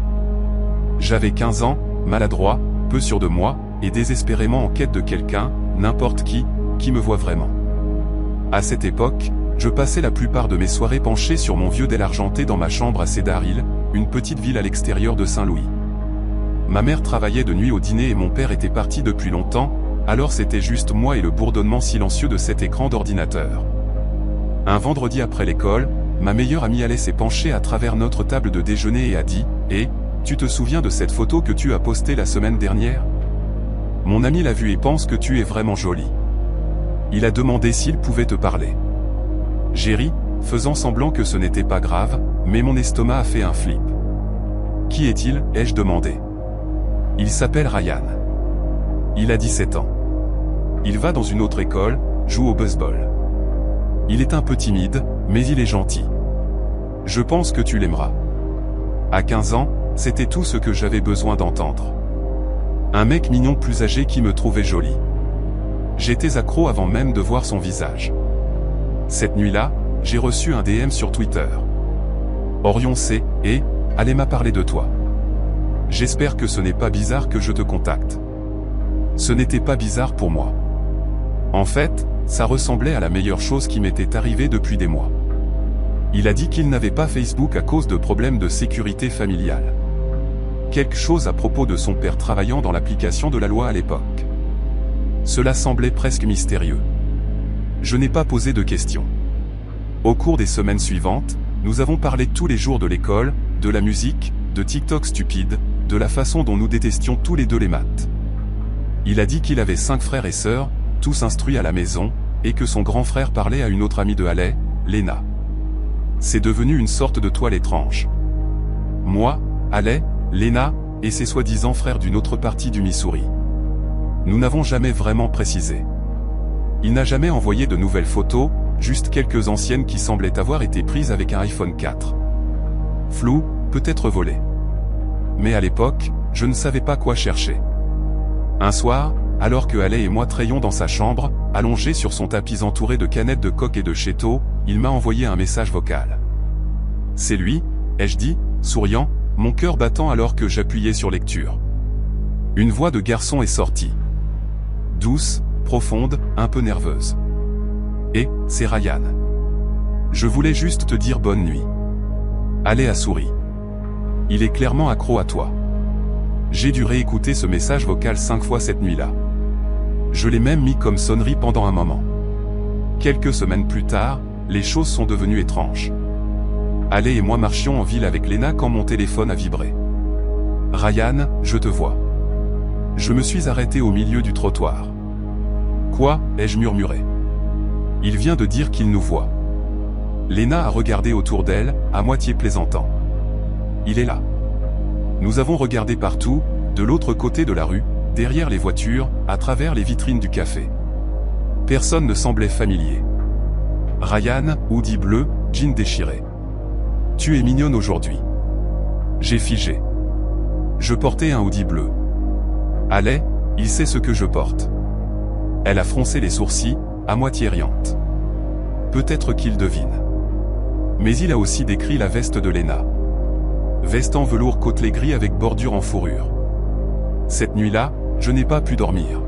J'avais 15 ans, maladroit, peu sûr de moi, et désespérément en quête de quelqu'un, n'importe qui me voit vraiment. À cette époque, je passais la plupart de mes soirées penché sur mon vieux Dell argenté dans ma chambre à Cedar Hill, une petite ville à l'extérieur de Saint-Louis. Ma mère travaillait de nuit au dîner et mon père était parti depuis longtemps, alors c'était juste moi et le bourdonnement silencieux de cet écran d'ordinateur. Un vendredi après l'école, ma meilleure amie Alice s'est penchée à travers notre table de déjeuner et a dit « Eh, tu te souviens de cette photo que tu as postée la semaine dernière ? Mon ami l'a vue et pense que tu es vraiment jolie. Il a demandé s'il pouvait te parler. » J'ai ri, faisant semblant que ce n'était pas grave, mais mon estomac a fait un flip. « Qui est-il » ai-je demandé. Il s'appelle Ryan. Il a 17 ans. Il va dans une autre école, joue au baseball. Il est un peu timide, mais il est gentil. Je pense que tu l'aimeras. À 15 ans, c'était tout ce que j'avais besoin d'entendre. Un mec mignon plus âgé qui me trouvait jolie. J'étais accro avant même de voir son visage. Cette nuit-là, j'ai reçu un DM sur Twitter. Orion C. et allez m'a parlé de toi. J'espère que ce n'est pas bizarre que je te contacte. Ce n'était pas bizarre pour moi. En fait, ça ressemblait à la meilleure chose qui m'était arrivée depuis des mois. Il a dit qu'il n'avait pas Facebook à cause de problèmes de sécurité familiale. Quelque chose à propos de son père travaillant dans l'application de la loi à l'époque. Cela semblait presque mystérieux. Je n'ai pas posé de questions. Au cours des semaines suivantes, nous avons parlé tous les jours de l'école, de la musique, de TikTok stupide, de la façon dont nous détestions tous les deux les maths. Il a dit qu'il avait 5 frères et sœurs, tous instruits à la maison, et que son grand frère parlait à une autre amie de Haley, Lena. C'est devenu une sorte de toile étrange. Moi, Haley, Lena, et ses soi-disant frères d'une autre partie du Missouri. Nous n'avons jamais vraiment précisé. Il n'a jamais envoyé de nouvelles photos, juste quelques anciennes qui semblaient avoir été prises avec un iPhone 4. Flou, peut-être volé. Mais à l'époque, je ne savais pas quoi chercher. Un soir, alors que Haley et moi traînions dans sa chambre, allongé sur son tapis entouré de canettes de coke et de Cheetos, il m'a envoyé un message vocal. C'est lui, ai-je dit, souriant, mon cœur battant alors que j'appuyais sur lecture. Une voix de garçon est sortie. Douce, profonde, un peu nerveuse. Et, c'est Ryan. Je voulais juste te dire bonne nuit. Haley a souri. Il est clairement accro à toi. J'ai dû réécouter ce message vocal 5 fois cette nuit-là. Je l'ai même mis comme sonnerie pendant un moment. Quelques semaines plus tard, les choses sont devenues étranges. Haley et moi marchions en ville avec Lena quand mon téléphone a vibré. Ryan, je te vois. Je me suis arrêté au milieu du trottoir. Quoi, ai-je murmuré. Il vient de dire qu'il nous voit. Lena a regardé autour d'elle, à moitié plaisantant. Il est là. Nous avons regardé partout, de l'autre côté de la rue, derrière les voitures, à travers les vitrines du café. Personne ne semblait familier. Ryan, hoodie bleu, jean déchiré. Tu es mignonne aujourd'hui. J'ai figé. Je portais un hoodie bleu. Haley, il sait ce que je porte. Elle a froncé les sourcils, à moitié riante. Peut-être qu'il devine. Mais il a aussi décrit la veste de Lena. Veste en velours côtelé gris avec bordure en fourrure. Cette nuit-là, je n'ai pas pu dormir.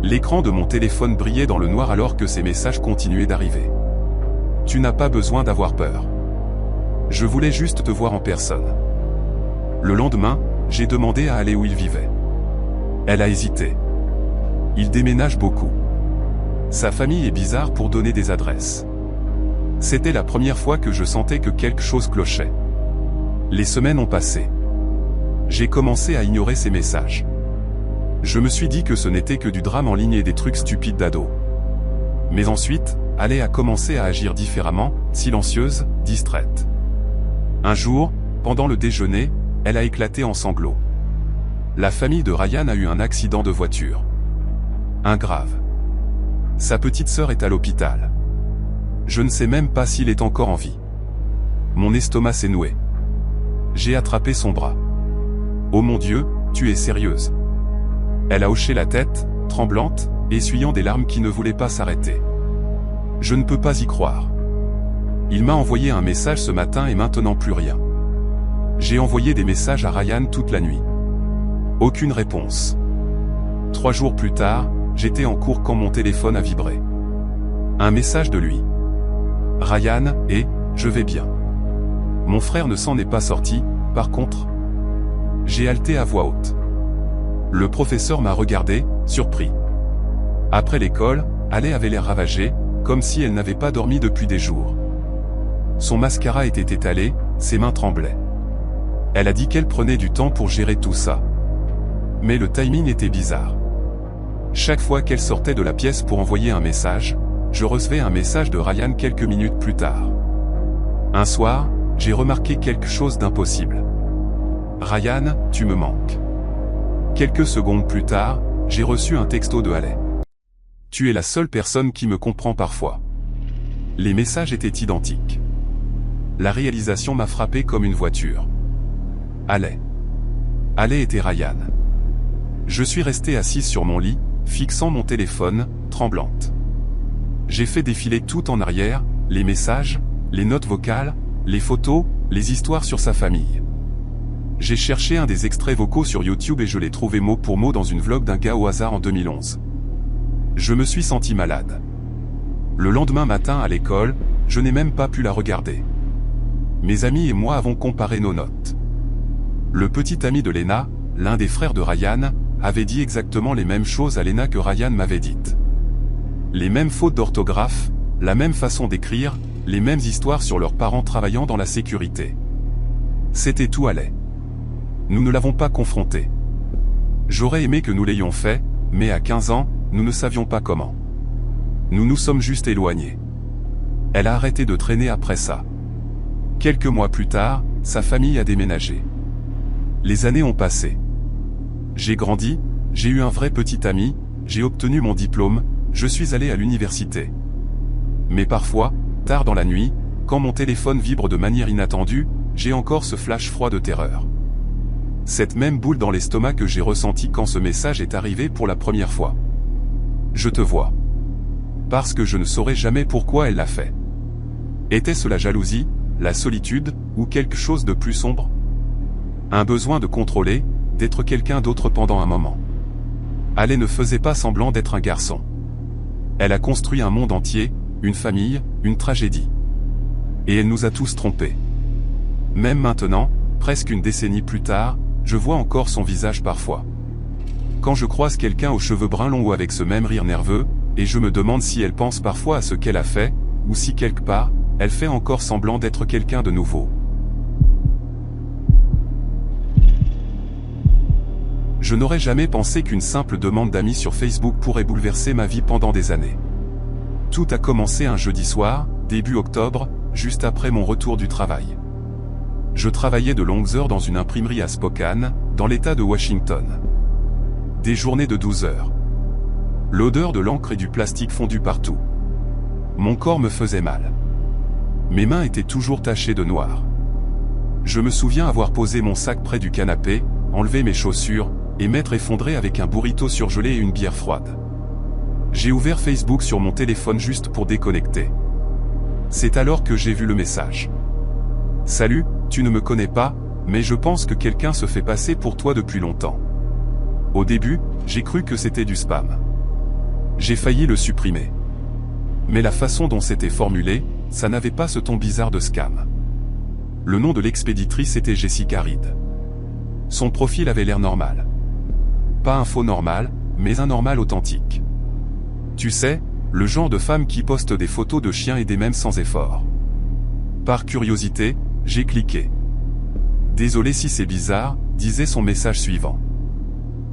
L'écran de mon téléphone brillait dans le noir alors que ces messages continuaient d'arriver. Tu n'as pas besoin d'avoir peur. Je voulais juste te voir en personne. Le lendemain, j'ai demandé à Haley où il vivait. Elle a hésité. Il déménage beaucoup. Sa famille est bizarre pour donner des adresses. C'était la première fois que je sentais que quelque chose clochait. Les semaines ont passé. J'ai commencé à ignorer ses messages. Je me suis dit que ce n'était que du drame en ligne et des trucs stupides d'ado. Mais ensuite, Haley a commencé à agir différemment, silencieuse, distraite. Un jour, pendant le déjeuner, elle a éclaté en sanglots. La famille de Ryan a eu un accident de voiture. Un grave. Sa petite sœur est à l'hôpital. Je ne sais même pas s'il est encore en vie. Mon estomac s'est noué. J'ai attrapé son bras. Oh mon Dieu, tu es sérieuse? Elle a hoché la tête, tremblante, essuyant des larmes qui ne voulaient pas s'arrêter. Je ne peux pas y croire. Il m'a envoyé un message ce matin et maintenant plus rien. J'ai envoyé des messages à Ryan toute la nuit. Aucune réponse. 3 jours plus tard, j'étais en cours quand mon téléphone a vibré. Un message de lui. Ryan, et je vais bien. Mon frère ne s'en est pas sorti, par contre. J'ai halté à voix haute. Le professeur m'a regardé, surpris. Après l'école, Haley avait l'air ravagée, comme si elle n'avait pas dormi depuis des jours. Son mascara était étalé, ses mains tremblaient. Elle a dit qu'elle prenait du temps pour gérer tout ça. Mais le timing était bizarre. Chaque fois qu'elle sortait de la pièce pour envoyer un message, je recevais un message de Ryan quelques minutes plus tard. Un soir, j'ai remarqué quelque chose d'impossible. Ryan, tu me manques. Quelques secondes plus tard, j'ai reçu un texto de Ale. Tu es la seule personne qui me comprend parfois. Les messages étaient identiques. La réalisation m'a frappé comme une voiture. Ale. Ale était Ryan. Je suis restée assise sur mon lit, fixant mon téléphone, tremblante. J'ai fait défiler tout en arrière, les messages, les notes vocales, les photos, les histoires sur sa famille. J'ai cherché un des extraits vocaux sur YouTube et je l'ai trouvé mot pour mot dans une vlog d'un gars au hasard en 2011. Je me suis senti malade. Le lendemain matin à l'école, je n'ai même pas pu la regarder. Mes amis et moi avons comparé nos notes. Le petit ami de Lena, l'un des frères de Ryan, avait dit exactement les mêmes choses à Lena que Ryan m'avait dites. Les mêmes fautes d'orthographe, la même façon d'écrire, les mêmes histoires sur leurs parents travaillant dans la sécurité. C'était tout allait. Nous ne l'avons pas confronté. J'aurais aimé que nous l'ayons fait, mais à 15 ans, nous ne savions pas comment. Nous nous sommes juste éloignés. Elle a arrêté de traîner après ça. Quelques mois plus tard, sa famille a déménagé. Les années ont passé. J'ai grandi, j'ai eu un vrai petit ami, j'ai obtenu mon diplôme, je suis allé à l'université. Mais parfois, tard dans la nuit, quand mon téléphone vibre de manière inattendue, j'ai encore ce flash froid de terreur. Cette même boule dans l'estomac que j'ai ressentie quand ce message est arrivé pour la première fois. Je te vois. Parce que je ne saurais jamais pourquoi elle l'a fait. Était-ce la jalousie, la solitude, ou quelque chose de plus sombre? Un besoin de contrôler, d'être quelqu'un d'autre pendant un moment. Ale ne faisait pas semblant d'être un garçon. Elle a construit un monde entier, une famille, une tragédie. Et elle nous a tous trompés. Même maintenant, presque une décennie plus tard, je vois encore son visage parfois. Quand je croise quelqu'un aux cheveux bruns longs ou avec ce même rire nerveux, et je me demande si elle pense parfois à ce qu'elle a fait, ou si quelque part, elle fait encore semblant d'être quelqu'un de nouveau. Je n'aurais jamais pensé qu'une simple demande d'amis sur Facebook pourrait bouleverser ma vie pendant des années. Tout a commencé un jeudi soir, début octobre, juste après mon retour du travail. Je travaillais de longues heures dans une imprimerie à Spokane, dans l'État de Washington. Des journées de 12 heures. L'odeur de l'encre et du plastique fondu partout. Mon corps me faisait mal. Mes mains étaient toujours tachées de noir. Je me souviens avoir posé mon sac près du canapé, enlevé mes chaussures, et m'être effondré avec un burrito surgelé et une bière froide. J'ai ouvert Facebook sur mon téléphone juste pour déconnecter. C'est alors que j'ai vu le message. Salut, tu ne me connais pas, mais je pense que quelqu'un se fait passer pour toi depuis longtemps. Au début, j'ai cru que c'était du spam. J'ai failli le supprimer. Mais la façon dont c'était formulé, ça n'avait pas ce ton bizarre de scam. Le nom de l'expéditrice était Jessica Reed. Son profil avait l'air normal. Pas un faux normal, mais un normal authentique. Tu sais, le genre de femme qui poste des photos de chiens et des mèmes sans effort. Par curiosité, j'ai cliqué. Désolé si c'est bizarre, disait son message suivant.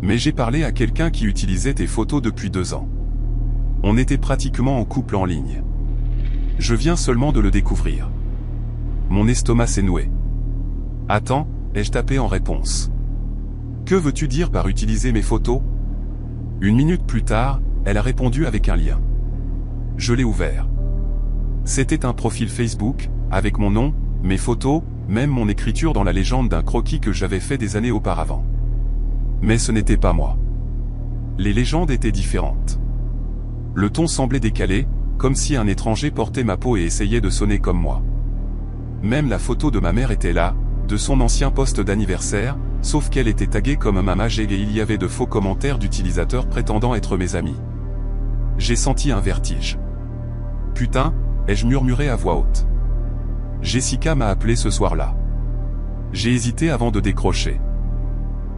Mais j'ai parlé à quelqu'un qui utilisait tes photos depuis 2 ans. On était pratiquement en couple en ligne. Je viens seulement de le découvrir. Mon estomac s'est noué. Attends, ai-je tapé en réponse. Que veux-tu dire par utiliser mes photos? 1 minute plus tard, elle a répondu avec un lien. Je l'ai ouvert. C'était un profil Facebook, avec mon nom, mes photos, même mon écriture dans la légende d'un croquis que j'avais fait des années auparavant. Mais ce n'était pas moi. Les légendes étaient différentes. Le ton semblait décalé, comme si un étranger portait ma peau et essayait de sonner comme moi. Même la photo de ma mère était là, de son ancien poste d'anniversaire, sauf qu'elle était taguée comme Mama G et il y avait de faux commentaires d'utilisateurs prétendant être mes amis. J'ai senti un vertige. Putain, ai-je murmuré à voix haute. Jessica m'a appelé ce soir-là. J'ai hésité avant de décrocher.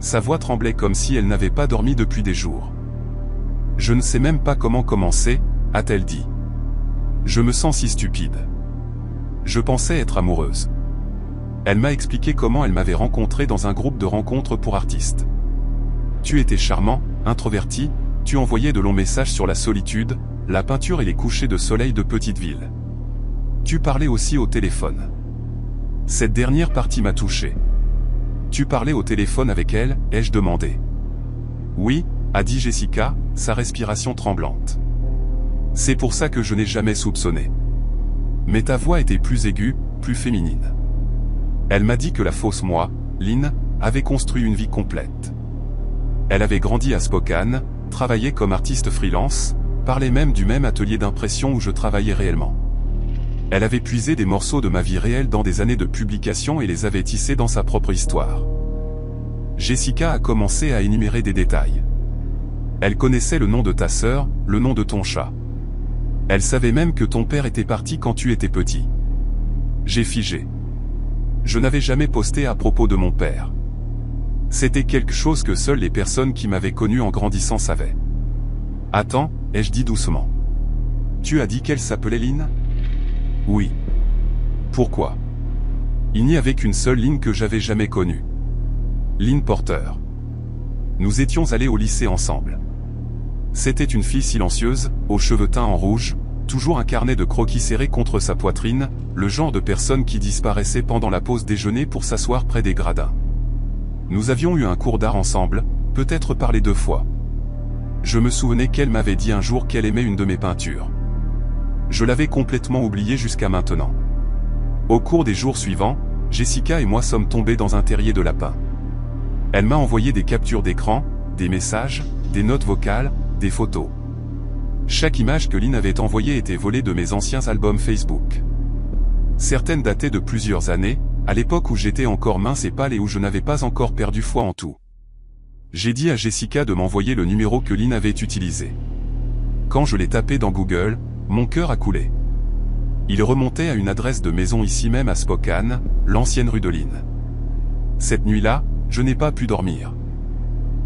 Sa voix tremblait comme si elle n'avait pas dormi depuis des jours. Je ne sais même pas comment commencer, a-t-elle dit. Je me sens si stupide. Je pensais être amoureuse. Elle m'a expliqué comment elle m'avait rencontré dans un groupe de rencontres pour artistes. Tu étais charmant, introverti, tu envoyais de longs messages sur la solitude, la peinture et les couchers de soleil de petite ville. Tu parlais aussi au téléphone. Cette dernière partie m'a touché. Tu parlais au téléphone avec elle, ai-je demandé. Oui, a dit Jessica, sa respiration tremblante. C'est pour ça que je n'ai jamais soupçonné. Mais ta voix était plus aiguë, plus féminine. Elle m'a dit que la fausse moi, Lynn, avait construit une vie complète. Elle avait grandi à Spokane, travaillait comme artiste freelance, parlait même du même atelier d'impression où je travaillais réellement. Elle avait puisé des morceaux de ma vie réelle dans des années de publication et les avait tissés dans sa propre histoire. Jessica a commencé à énumérer des détails. Elle connaissait le nom de ta sœur, le nom de ton chat. Elle savait même que ton père était parti quand tu étais petit. J'ai figé. Je n'avais jamais posté à propos de mon père. C'était quelque chose que seules les personnes qui m'avaient connu en grandissant savaient. Attends, ai-je dit doucement. Tu as dit qu'elle s'appelait Lynn ? Oui. Pourquoi ? Il n'y avait qu'une seule Lynn que j'avais jamais connue. Lynn Porter. Nous étions allés au lycée ensemble. C'était une fille silencieuse, aux cheveux teints en rouge, toujours un carnet de croquis serré contre sa poitrine, le genre de personne qui disparaissait pendant la pause déjeuner pour s'asseoir près des gradins. Nous avions eu un cours d'art ensemble, peut-être parlé 2 fois. Je me souvenais qu'elle m'avait dit un jour qu'elle aimait une de mes peintures. Je l'avais complètement oublié jusqu'à maintenant. Au cours des jours suivants, Jessica et moi sommes tombés dans un terrier de lapins. Elle m'a envoyé des captures d'écran, des messages, des notes vocales, des photos. Chaque image que Lynn avait envoyée était volée de mes anciens albums Facebook. Certaines dataient de plusieurs années, à l'époque où j'étais encore mince et pâle et où je n'avais pas encore perdu foi en tout. J'ai dit à Jessica de m'envoyer le numéro que Lynn avait utilisé. Quand je l'ai tapé dans Google, mon cœur a coulé. Il remontait à une adresse de maison ici même à Spokane, l'ancienne rue de Lynn. Cette nuit-là, je n'ai pas pu dormir.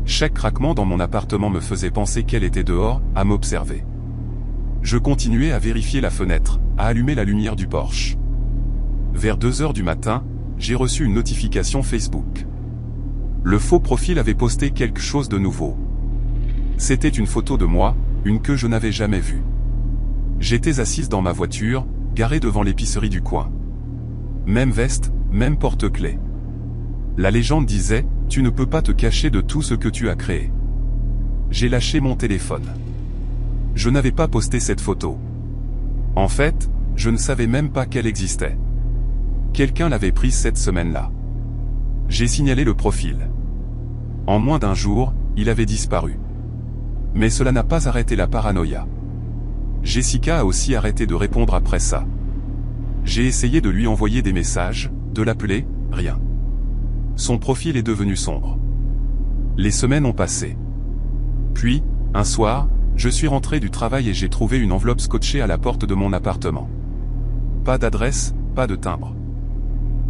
Chaque craquement dans mon appartement me faisait penser qu'elle était dehors, à m'observer. Je continuais à vérifier la fenêtre, à allumer la lumière du porche. Vers 2 heures du matin, j'ai reçu une notification Facebook. Le faux profil avait posté quelque chose de nouveau. C'était une photo de moi, une que je n'avais jamais vue. J'étais assise dans ma voiture, garée devant l'épicerie du coin. Même veste, même porte-clés. La légende disait, tu ne peux pas te cacher de tout ce que tu as créé. J'ai lâché mon téléphone. Je n'avais pas posté cette photo. En fait, je ne savais même pas qu'elle existait. Quelqu'un l'avait prise cette semaine-là. J'ai signalé le profil. En moins d'1 jour, il avait disparu. Mais cela n'a pas arrêté la paranoïa. Jessica a aussi arrêté de répondre après ça. J'ai essayé de lui envoyer des messages, de l'appeler, rien. Son profil est devenu sombre. Les semaines ont passé. Puis, un soir, je suis rentré du travail et j'ai trouvé une enveloppe scotchée à la porte de mon appartement. Pas d'adresse, pas de timbre.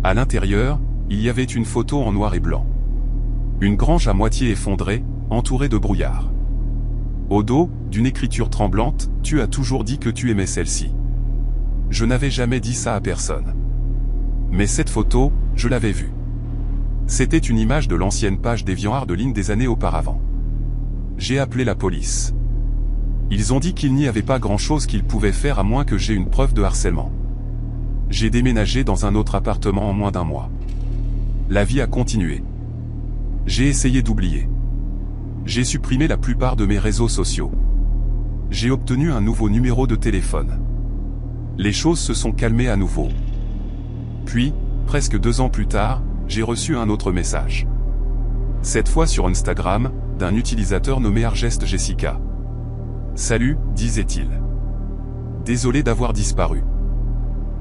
À l'intérieur, il y avait une photo en noir et blanc. Une grange à moitié effondrée, entourée de brouillard. Au dos, d'une écriture tremblante, tu as toujours dit que tu aimais celle-ci. Je n'avais jamais dit ça à personne. Mais cette photo, je l'avais vue. C'était une image de l'ancienne page DeviantArt de Lynn des années auparavant. J'ai appelé la police. Ils ont dit qu'il n'y avait pas grand-chose qu'ils pouvaient faire à moins que j'aie une preuve de harcèlement. J'ai déménagé dans un autre appartement en moins d'1 mois. La vie a continué. J'ai essayé d'oublier. J'ai supprimé la plupart de mes réseaux sociaux. J'ai obtenu un nouveau numéro de téléphone. Les choses se sont calmées à nouveau. Puis, presque 2 ans plus tard, j'ai reçu un autre message. Cette fois sur Instagram, d'un utilisateur nommé Argest Jessica. Salut, disait-il. Désolé d'avoir disparu.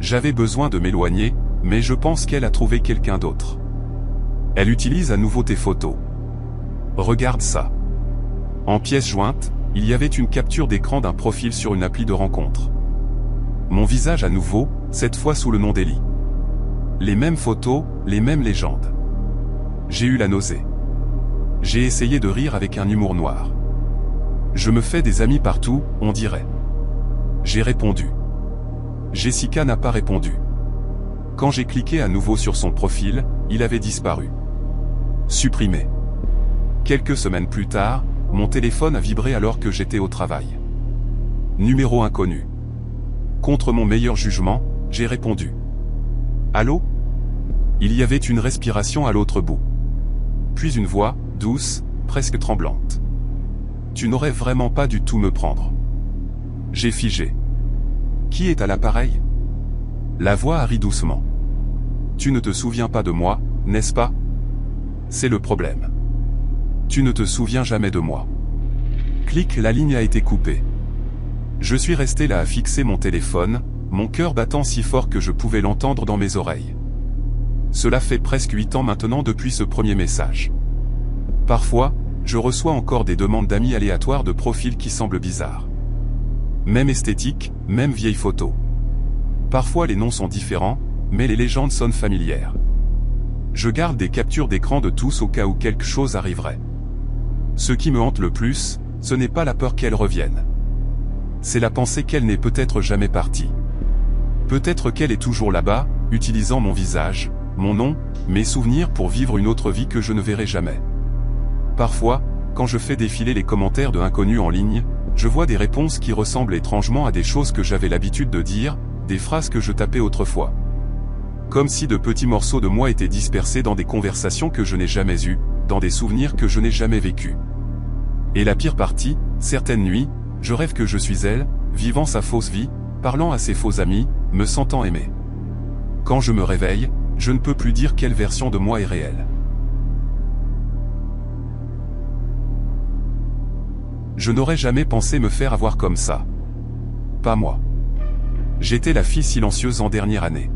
J'avais besoin de m'éloigner, mais je pense qu'elle a trouvé quelqu'un d'autre. Elle utilise à nouveau tes photos. Regarde ça. En pièce jointe, il y avait une capture d'écran d'un profil sur une appli de rencontre. Mon visage à nouveau, cette fois sous le nom d'Ellie. Les mêmes photos, les mêmes légendes. J'ai eu la nausée. J'ai essayé de rire avec un humour noir. Je me fais des amis partout, on dirait. J'ai répondu. Jessica n'a pas répondu. Quand j'ai cliqué à nouveau sur son profil, il avait disparu. Supprimé. Quelques semaines plus tard, mon téléphone a vibré alors que j'étais au travail. Numéro inconnu. Contre mon meilleur jugement, j'ai répondu. Allô ? Il y avait une respiration à l'autre bout. Puis une voix, douce, presque tremblante. tu n'aurais vraiment pas dû tout me prendre. J'ai figé. Qui est à l'appareil? La voix a ri doucement. Tu ne te souviens pas de moi, n'est-ce pas? C'est le problème. Tu ne te souviens jamais de moi. Clic, la ligne a été coupée. Je suis resté là à fixer mon téléphone, mon cœur battant si fort que je pouvais l'entendre dans mes oreilles. Cela fait presque 8 ans maintenant depuis ce premier message. Parfois, je reçois encore des demandes d'amis aléatoires de profils qui semblent bizarres. Même esthétique, même vieille photo. Parfois les noms sont différents, mais les légendes sonnent familières. Je garde des captures d'écran de tous au cas où quelque chose arriverait. Ce qui me hante le plus, ce n'est pas la peur qu'elle revienne. C'est la pensée qu'elle n'est peut-être jamais partie. Peut-être qu'elle est toujours là-bas, utilisant mon visage, mon nom, mes souvenirs pour vivre une autre vie que je ne verrai jamais. Parfois, quand je fais défiler les commentaires de inconnus en ligne, je vois des réponses qui ressemblent étrangement à des choses que j'avais l'habitude de dire, des phrases que je tapais autrefois. Comme si de petits morceaux de moi étaient dispersés dans des conversations que je n'ai jamais eues, dans des souvenirs que je n'ai jamais vécus. Et la pire partie, certaines nuits, je rêve que je suis elle, vivant sa fausse vie, parlant à ses faux amis, me sentant aimé. Quand je me réveille, je ne peux plus dire quelle version de moi est réelle. Je n'aurais jamais pensé me faire avoir comme ça. Pas moi. J'étais la fille silencieuse en dernière année.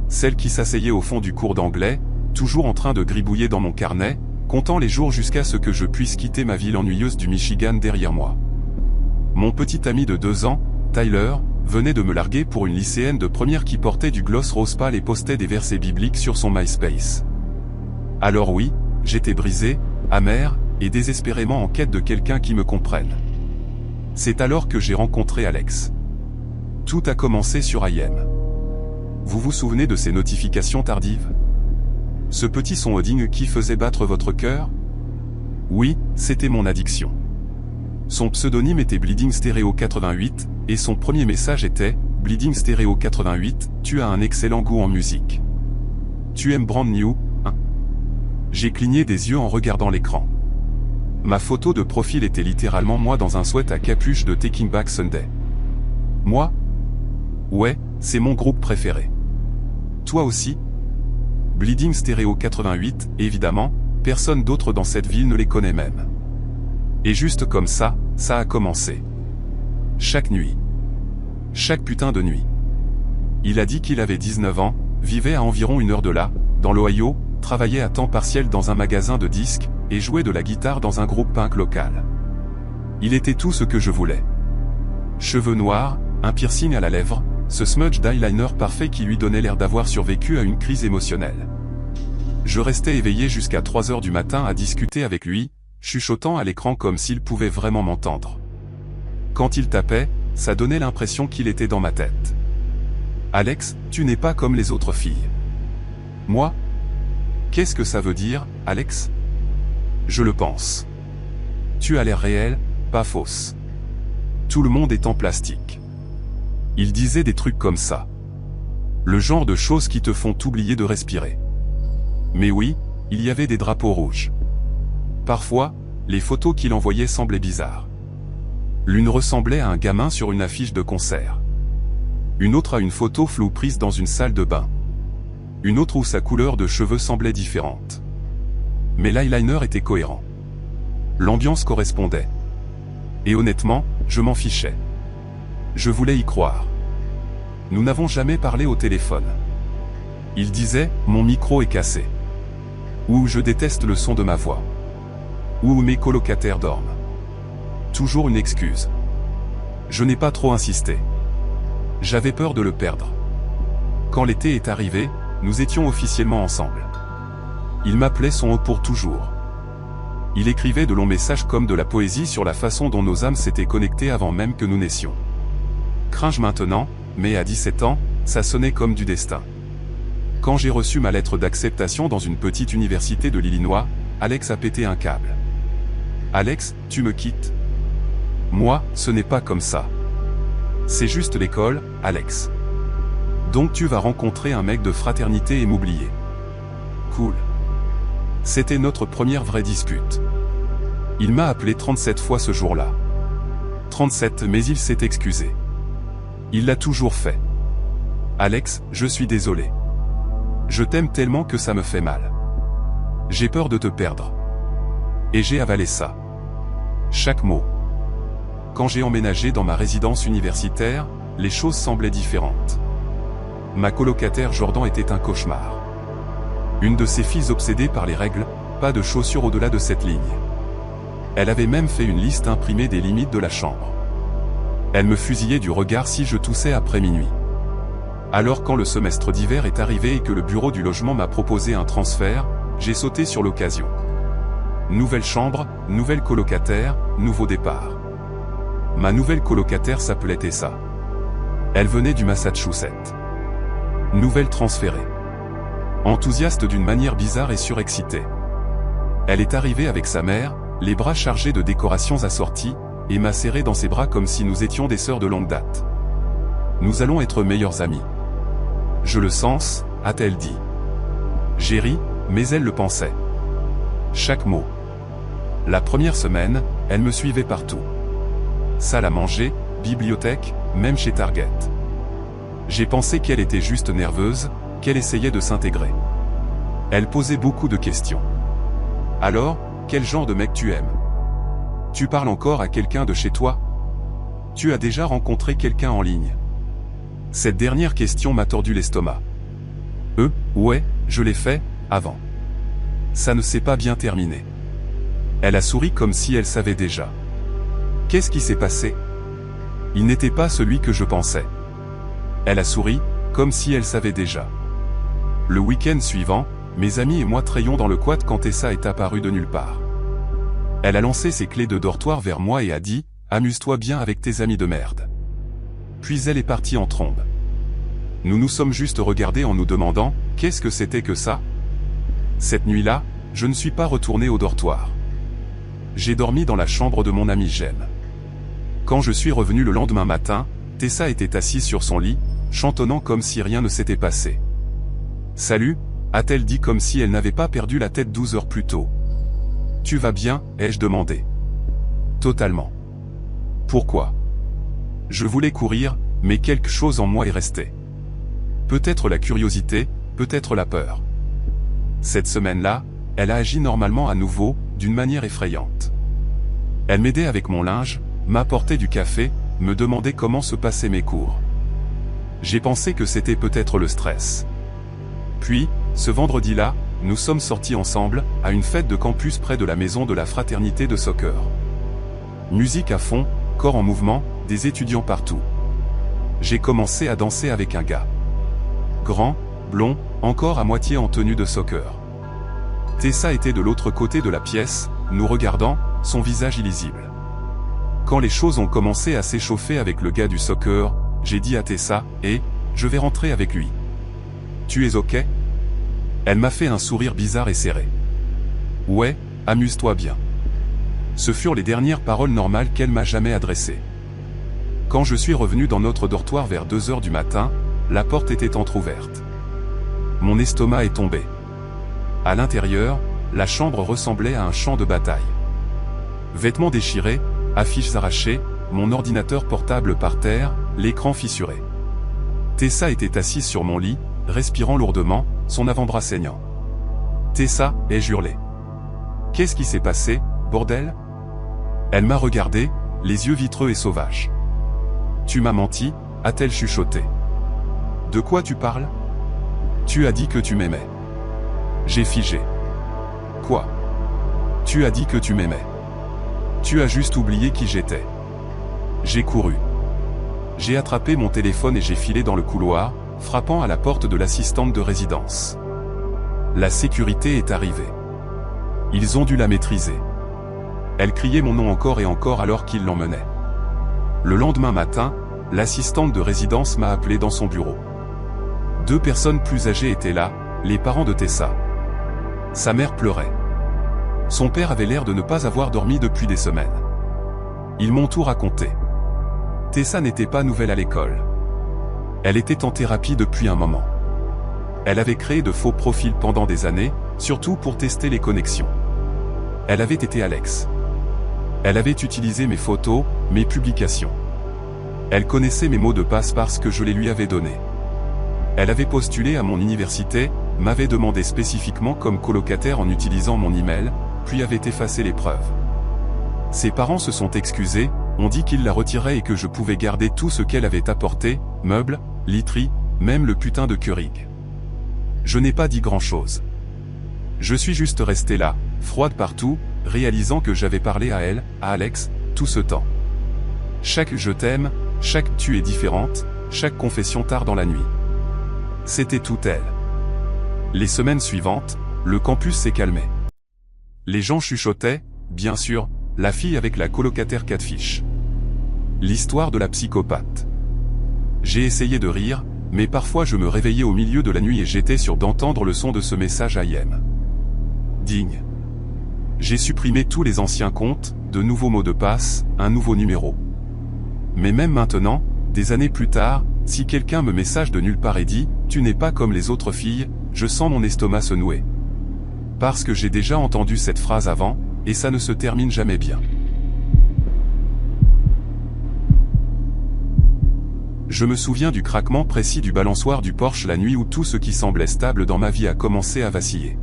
Celle qui s'asseyait au fond du cours d'anglais, toujours en train de gribouiller dans mon carnet, comptant les jours jusqu'à ce que je puisse quitter ma ville ennuyeuse du Michigan derrière moi. Mon petit ami de 2 ans, Tyler, venait de me larguer pour une lycéenne de première qui portait du gloss rose pâle et postait des versets bibliques sur son MySpace. Alors oui, j'étais brisé, amer, et désespérément en quête de quelqu'un qui me comprenne. C'est alors que j'ai rencontré Alex. Tout a commencé sur IM. Vous vous souvenez de ces notifications tardives? Ce petit son loading qui faisait battre votre cœur? Oui, c'était mon addiction. Son pseudonyme était Bleeding Stereo 88, et son premier message était « Bleeding Stereo 88, tu as un excellent goût en musique. Tu aimes Brand New, hein ?» J'ai cligné des yeux en regardant l'écran. Ma photo de profil était littéralement moi dans un sweat à capuche de Taking Back Sunday. Moi? Ouais, c'est mon groupe préféré. Toi aussi? Bleeding Stereo 88, évidemment, personne d'autre dans cette ville ne les connaît même. Et juste comme ça a commencé. Chaque nuit. Chaque putain de nuit. Il a dit qu'il avait 19 ans, vivait à environ 1 heure de là, dans l'Ohio, travaillait à temps partiel dans un magasin de disques, et jouait de la guitare dans un groupe punk local. Il était tout ce que je voulais. Cheveux noirs, un piercing à la lèvre, ce smudge d'eyeliner parfait qui lui donnait l'air d'avoir survécu à une crise émotionnelle. Je restais éveillé jusqu'à 3 heures du matin à discuter avec lui, chuchotant à l'écran comme s'il pouvait vraiment m'entendre. Quand il tapait, ça donnait l'impression qu'il était dans ma tête. Alex, tu n'es pas comme les autres filles. Moi? Qu'est-ce que ça veut dire, Alex? Je le pense. Tu as l'air réel, pas fausse. Tout le monde est en plastique. Il disait des trucs comme ça. Le genre de choses qui te font oublier de respirer. Mais oui, il y avait des drapeaux rouges. Parfois, les photos qu'il envoyait semblaient bizarres. L'une ressemblait à un gamin sur une affiche de concert. Une autre à une photo floue prise dans une salle de bain. Une autre où sa couleur de cheveux semblait différente. Mais l'eyeliner était cohérent. L'ambiance correspondait. Et honnêtement, je m'en fichais. Je voulais y croire. Nous n'avons jamais parlé au téléphone. Il disait « Mon micro est cassé » ou « Je déteste le son de ma voix » ou « Mes colocataires dorment ». Toujours une excuse. Je n'ai pas trop insisté. J'avais peur de le perdre. Quand l'été est arrivé, nous étions officiellement ensemble. Il m'appelait son haut pour toujours. Il écrivait de longs messages comme de la poésie sur la façon dont nos âmes s'étaient connectées avant même que nous naissions. Cringe maintenant, mais à 17 ans, ça sonnait comme du destin. Quand j'ai reçu ma lettre d'acceptation dans une petite université de l'Illinois, Alex a pété un câble. Alex, tu me quittes? Moi, ce n'est pas comme ça. C'est juste l'école, Alex. Donc tu vas rencontrer un mec de fraternité et m'oublier. Cool. C'était notre première vraie dispute. Il m'a appelé 37 fois ce jour-là. 37, mais il s'est excusé. Il l'a toujours fait. Alex, je suis désolé. Je t'aime tellement que ça me fait mal. J'ai peur de te perdre. Et j'ai avalé ça. Chaque mot. Quand j'ai emménagé dans ma résidence universitaire, les choses semblaient différentes. Ma colocataire Jordan était un cauchemar. Une de ces filles obsédées par les règles, pas de chaussures au-delà de cette ligne. Elle avait même fait une liste imprimée des limites de la chambre. Elle me fusillait du regard si je toussais après minuit. Alors quand le semestre d'hiver est arrivé et que le bureau du logement m'a proposé un transfert, j'ai sauté sur l'occasion. Nouvelle chambre, nouvelle colocataire, nouveau départ. Ma nouvelle colocataire s'appelait Tessa. Elle venait du Massachusetts. Nouvelle transférée. Enthousiaste d'une manière bizarre et surexcitée. Elle est arrivée avec sa mère, les bras chargés de décorations assorties, et m'a serré dans ses bras comme si nous étions des sœurs de longue date. Nous allons être meilleures amies. Je le sens, a-t-elle dit. J'ai ri, mais elle le pensait. Chaque mot. La première semaine, elle me suivait partout. Salle à manger, bibliothèque, même chez Target. J'ai pensé qu'elle était juste nerveuse, qu'elle essayait de s'intégrer. Elle posait beaucoup de questions. Alors, quel genre de mec tu aimes? Tu parles encore à quelqu'un de chez toi? Tu as déjà rencontré quelqu'un en ligne? Cette dernière question m'a tordu l'estomac. Ouais, je l'ai fait, avant. Ça ne s'est pas bien terminé. Elle a souri comme si elle savait déjà. Qu'est-ce qui s'est passé? Il n'était pas celui que je pensais. Elle a souri, comme si elle savait déjà. Le week-end suivant, mes amis et moi traînions dans le quad quand Tessa est apparue de nulle part. Elle a lancé ses clés de dortoir vers moi et a dit « Amuse-toi bien avec tes amis de merde ». Puis elle est partie en trombe. Nous nous sommes juste regardés en nous demandant « Qu'est-ce que c'était que ça ?» Cette nuit-là, je ne suis pas retourné au dortoir. J'ai dormi dans la chambre de mon ami Jem. Quand je suis revenu le lendemain matin, Tessa était assise sur son lit, chantonnant comme si rien ne s'était passé. « Salut », a-t-elle dit comme si elle n'avait pas perdu la tête 12 heures plus tôt. « Tu vas bien ?» ai-je demandé. « Totalement. » Pourquoi? Je voulais courir, mais quelque chose en moi est resté. Peut-être la curiosité, peut-être la peur. Cette semaine-là, elle a agi normalement à nouveau, d'une manière effrayante. Elle m'aidait avec mon linge, m'apportait du café, me demandait comment se passaient mes cours. J'ai pensé que c'était peut-être le stress. Puis, ce vendredi-là, nous sommes sortis ensemble, à une fête de campus près de la maison de la fraternité de soccer. Musique à fond, corps en mouvement, des étudiants partout. J'ai commencé à danser avec un gars. Grand, blond, encore à moitié en tenue de soccer. Tessa était de l'autre côté de la pièce, nous regardant, son visage illisible. Quand les choses ont commencé à s'échauffer avec le gars du soccer, j'ai dit à Tessa « je vais rentrer avec lui. Tu es ok ?» Elle m'a fait un sourire bizarre et serré. « Ouais, amuse-toi bien. » Ce furent les dernières paroles normales qu'elle m'a jamais adressées. Quand je suis revenu dans notre dortoir vers 2 heures du matin, la porte était entr'ouverte. Mon estomac est tombé. À l'intérieur, la chambre ressemblait à un champ de bataille. Vêtements déchirés, affiches arrachées, mon ordinateur portable par terre, l'écran fissuré. Tessa était assise sur mon lit, respirant lourdement, son avant-bras saignant. « Tessa » ai-je hurlé. « Qu'est-ce qui s'est passé, bordel ?» Elle m'a regardé, les yeux vitreux et sauvages. « Tu m'as menti » a-t-elle chuchoté. « De quoi tu parles ? Tu as dit que tu m'aimais. » J'ai figé. « Quoi ? Tu as dit que tu m'aimais. Tu as juste oublié qui j'étais. » J'ai couru. J'ai attrapé mon téléphone et j'ai filé dans le couloir, frappant à la porte de l'assistante de résidence. La sécurité est arrivée. Ils ont dû la maîtriser. Elle criait mon nom encore et encore alors qu'ils l'emmenaient. Le lendemain matin, l'assistante de résidence m'a appelé dans son bureau. 2 personnes plus âgées étaient là, les parents de Tessa. Sa mère pleurait. Son père avait l'air de ne pas avoir dormi depuis des semaines. Ils m'ont tout raconté. Tessa n'était pas nouvelle à l'école. Elle était en thérapie depuis un moment. Elle avait créé de faux profils pendant des années, surtout pour tester les connexions. Elle avait été Alex. Elle avait utilisé mes photos, mes publications. Elle connaissait mes mots de passe parce que je les lui avais donnés. Elle avait postulé à mon université, m'avait demandé spécifiquement comme colocataire en utilisant mon email, puis avait effacé les preuves. Ses parents se sont excusés, ont dit qu'ils la retiraient et que je pouvais garder tout ce qu'elle avait apporté, meubles, literie, même le putain de Keurig. Je n'ai pas dit grand-chose. Je suis juste resté là, froide partout, réalisant que j'avais parlé à elle, à Alex, tout ce temps. Chaque je t'aime, chaque tu es différente, chaque confession tard dans la nuit. C'était tout elle. Les semaines suivantes, le campus s'est calmé. Les gens chuchotaient, bien sûr, la fille avec la colocataire catfish. L'histoire de la psychopathe. J'ai essayé de rire, mais parfois je me réveillais au milieu de la nuit et j'étais sûr d'entendre le son de ce message IM. Digne. J'ai supprimé tous les anciens comptes, de nouveaux mots de passe, un nouveau numéro. Mais même maintenant, des années plus tard, si quelqu'un me message de nulle part et dit « Tu n'es pas comme les autres filles », je sens mon estomac se nouer. Parce que j'ai déjà entendu cette phrase avant, et ça ne se termine jamais bien. Je me souviens du craquement précis du balançoire du Porsche la nuit où tout ce qui semblait stable dans ma vie a commencé à vaciller.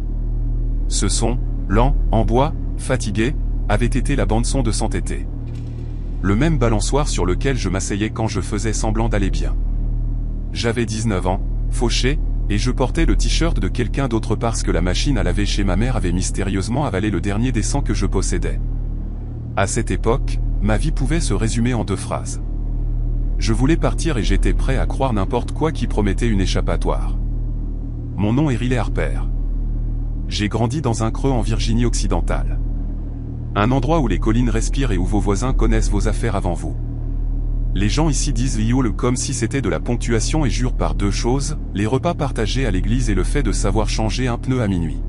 Ce son, lent, en bois, fatigué, avait été la bande-son de cet été. Le même balançoire sur lequel je m'asseyais quand je faisais semblant d'aller bien. J'avais 19 ans, fauché, et je portais le t-shirt de quelqu'un d'autre parce que la machine à laver chez ma mère avait mystérieusement avalé le dernier des 100 que je possédais. À cette époque, ma vie pouvait se résumer en 2 phrases. Je voulais partir et j'étais prêt à croire n'importe quoi qui promettait une échappatoire. Mon nom est Riley Harper. J'ai grandi dans un creux en Virginie occidentale. Un endroit où les collines respirent et où vos voisins connaissent vos affaires avant vous. Les gens ici disent viol comme si c'était de la ponctuation et jurent par 2 choses, les repas partagés à l'église et le fait de savoir changer un pneu à minuit.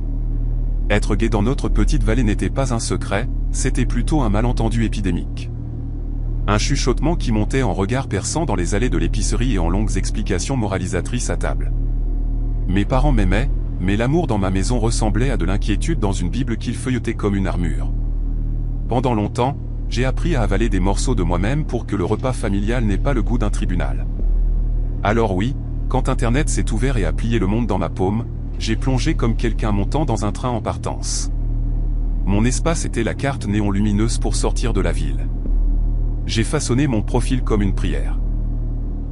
Être gay dans notre petite vallée n'était pas un secret, c'était plutôt un malentendu épidémique. Un chuchotement qui montait en regard perçant dans les allées de l'épicerie et en longues explications moralisatrices à table. Mes parents m'aimaient, mais l'amour dans ma maison ressemblait à de l'inquiétude dans une Bible qu'ils feuilletaient comme une armure. Pendant longtemps, j'ai appris à avaler des morceaux de moi-même pour que le repas familial n'ait pas le goût d'un tribunal. Alors oui, quand Internet s'est ouvert et a plié le monde dans ma paume, j'ai plongé comme quelqu'un montant dans un train en partance. Mon espace était la carte néon lumineuse pour sortir de la ville. J'ai façonné mon profil comme une prière.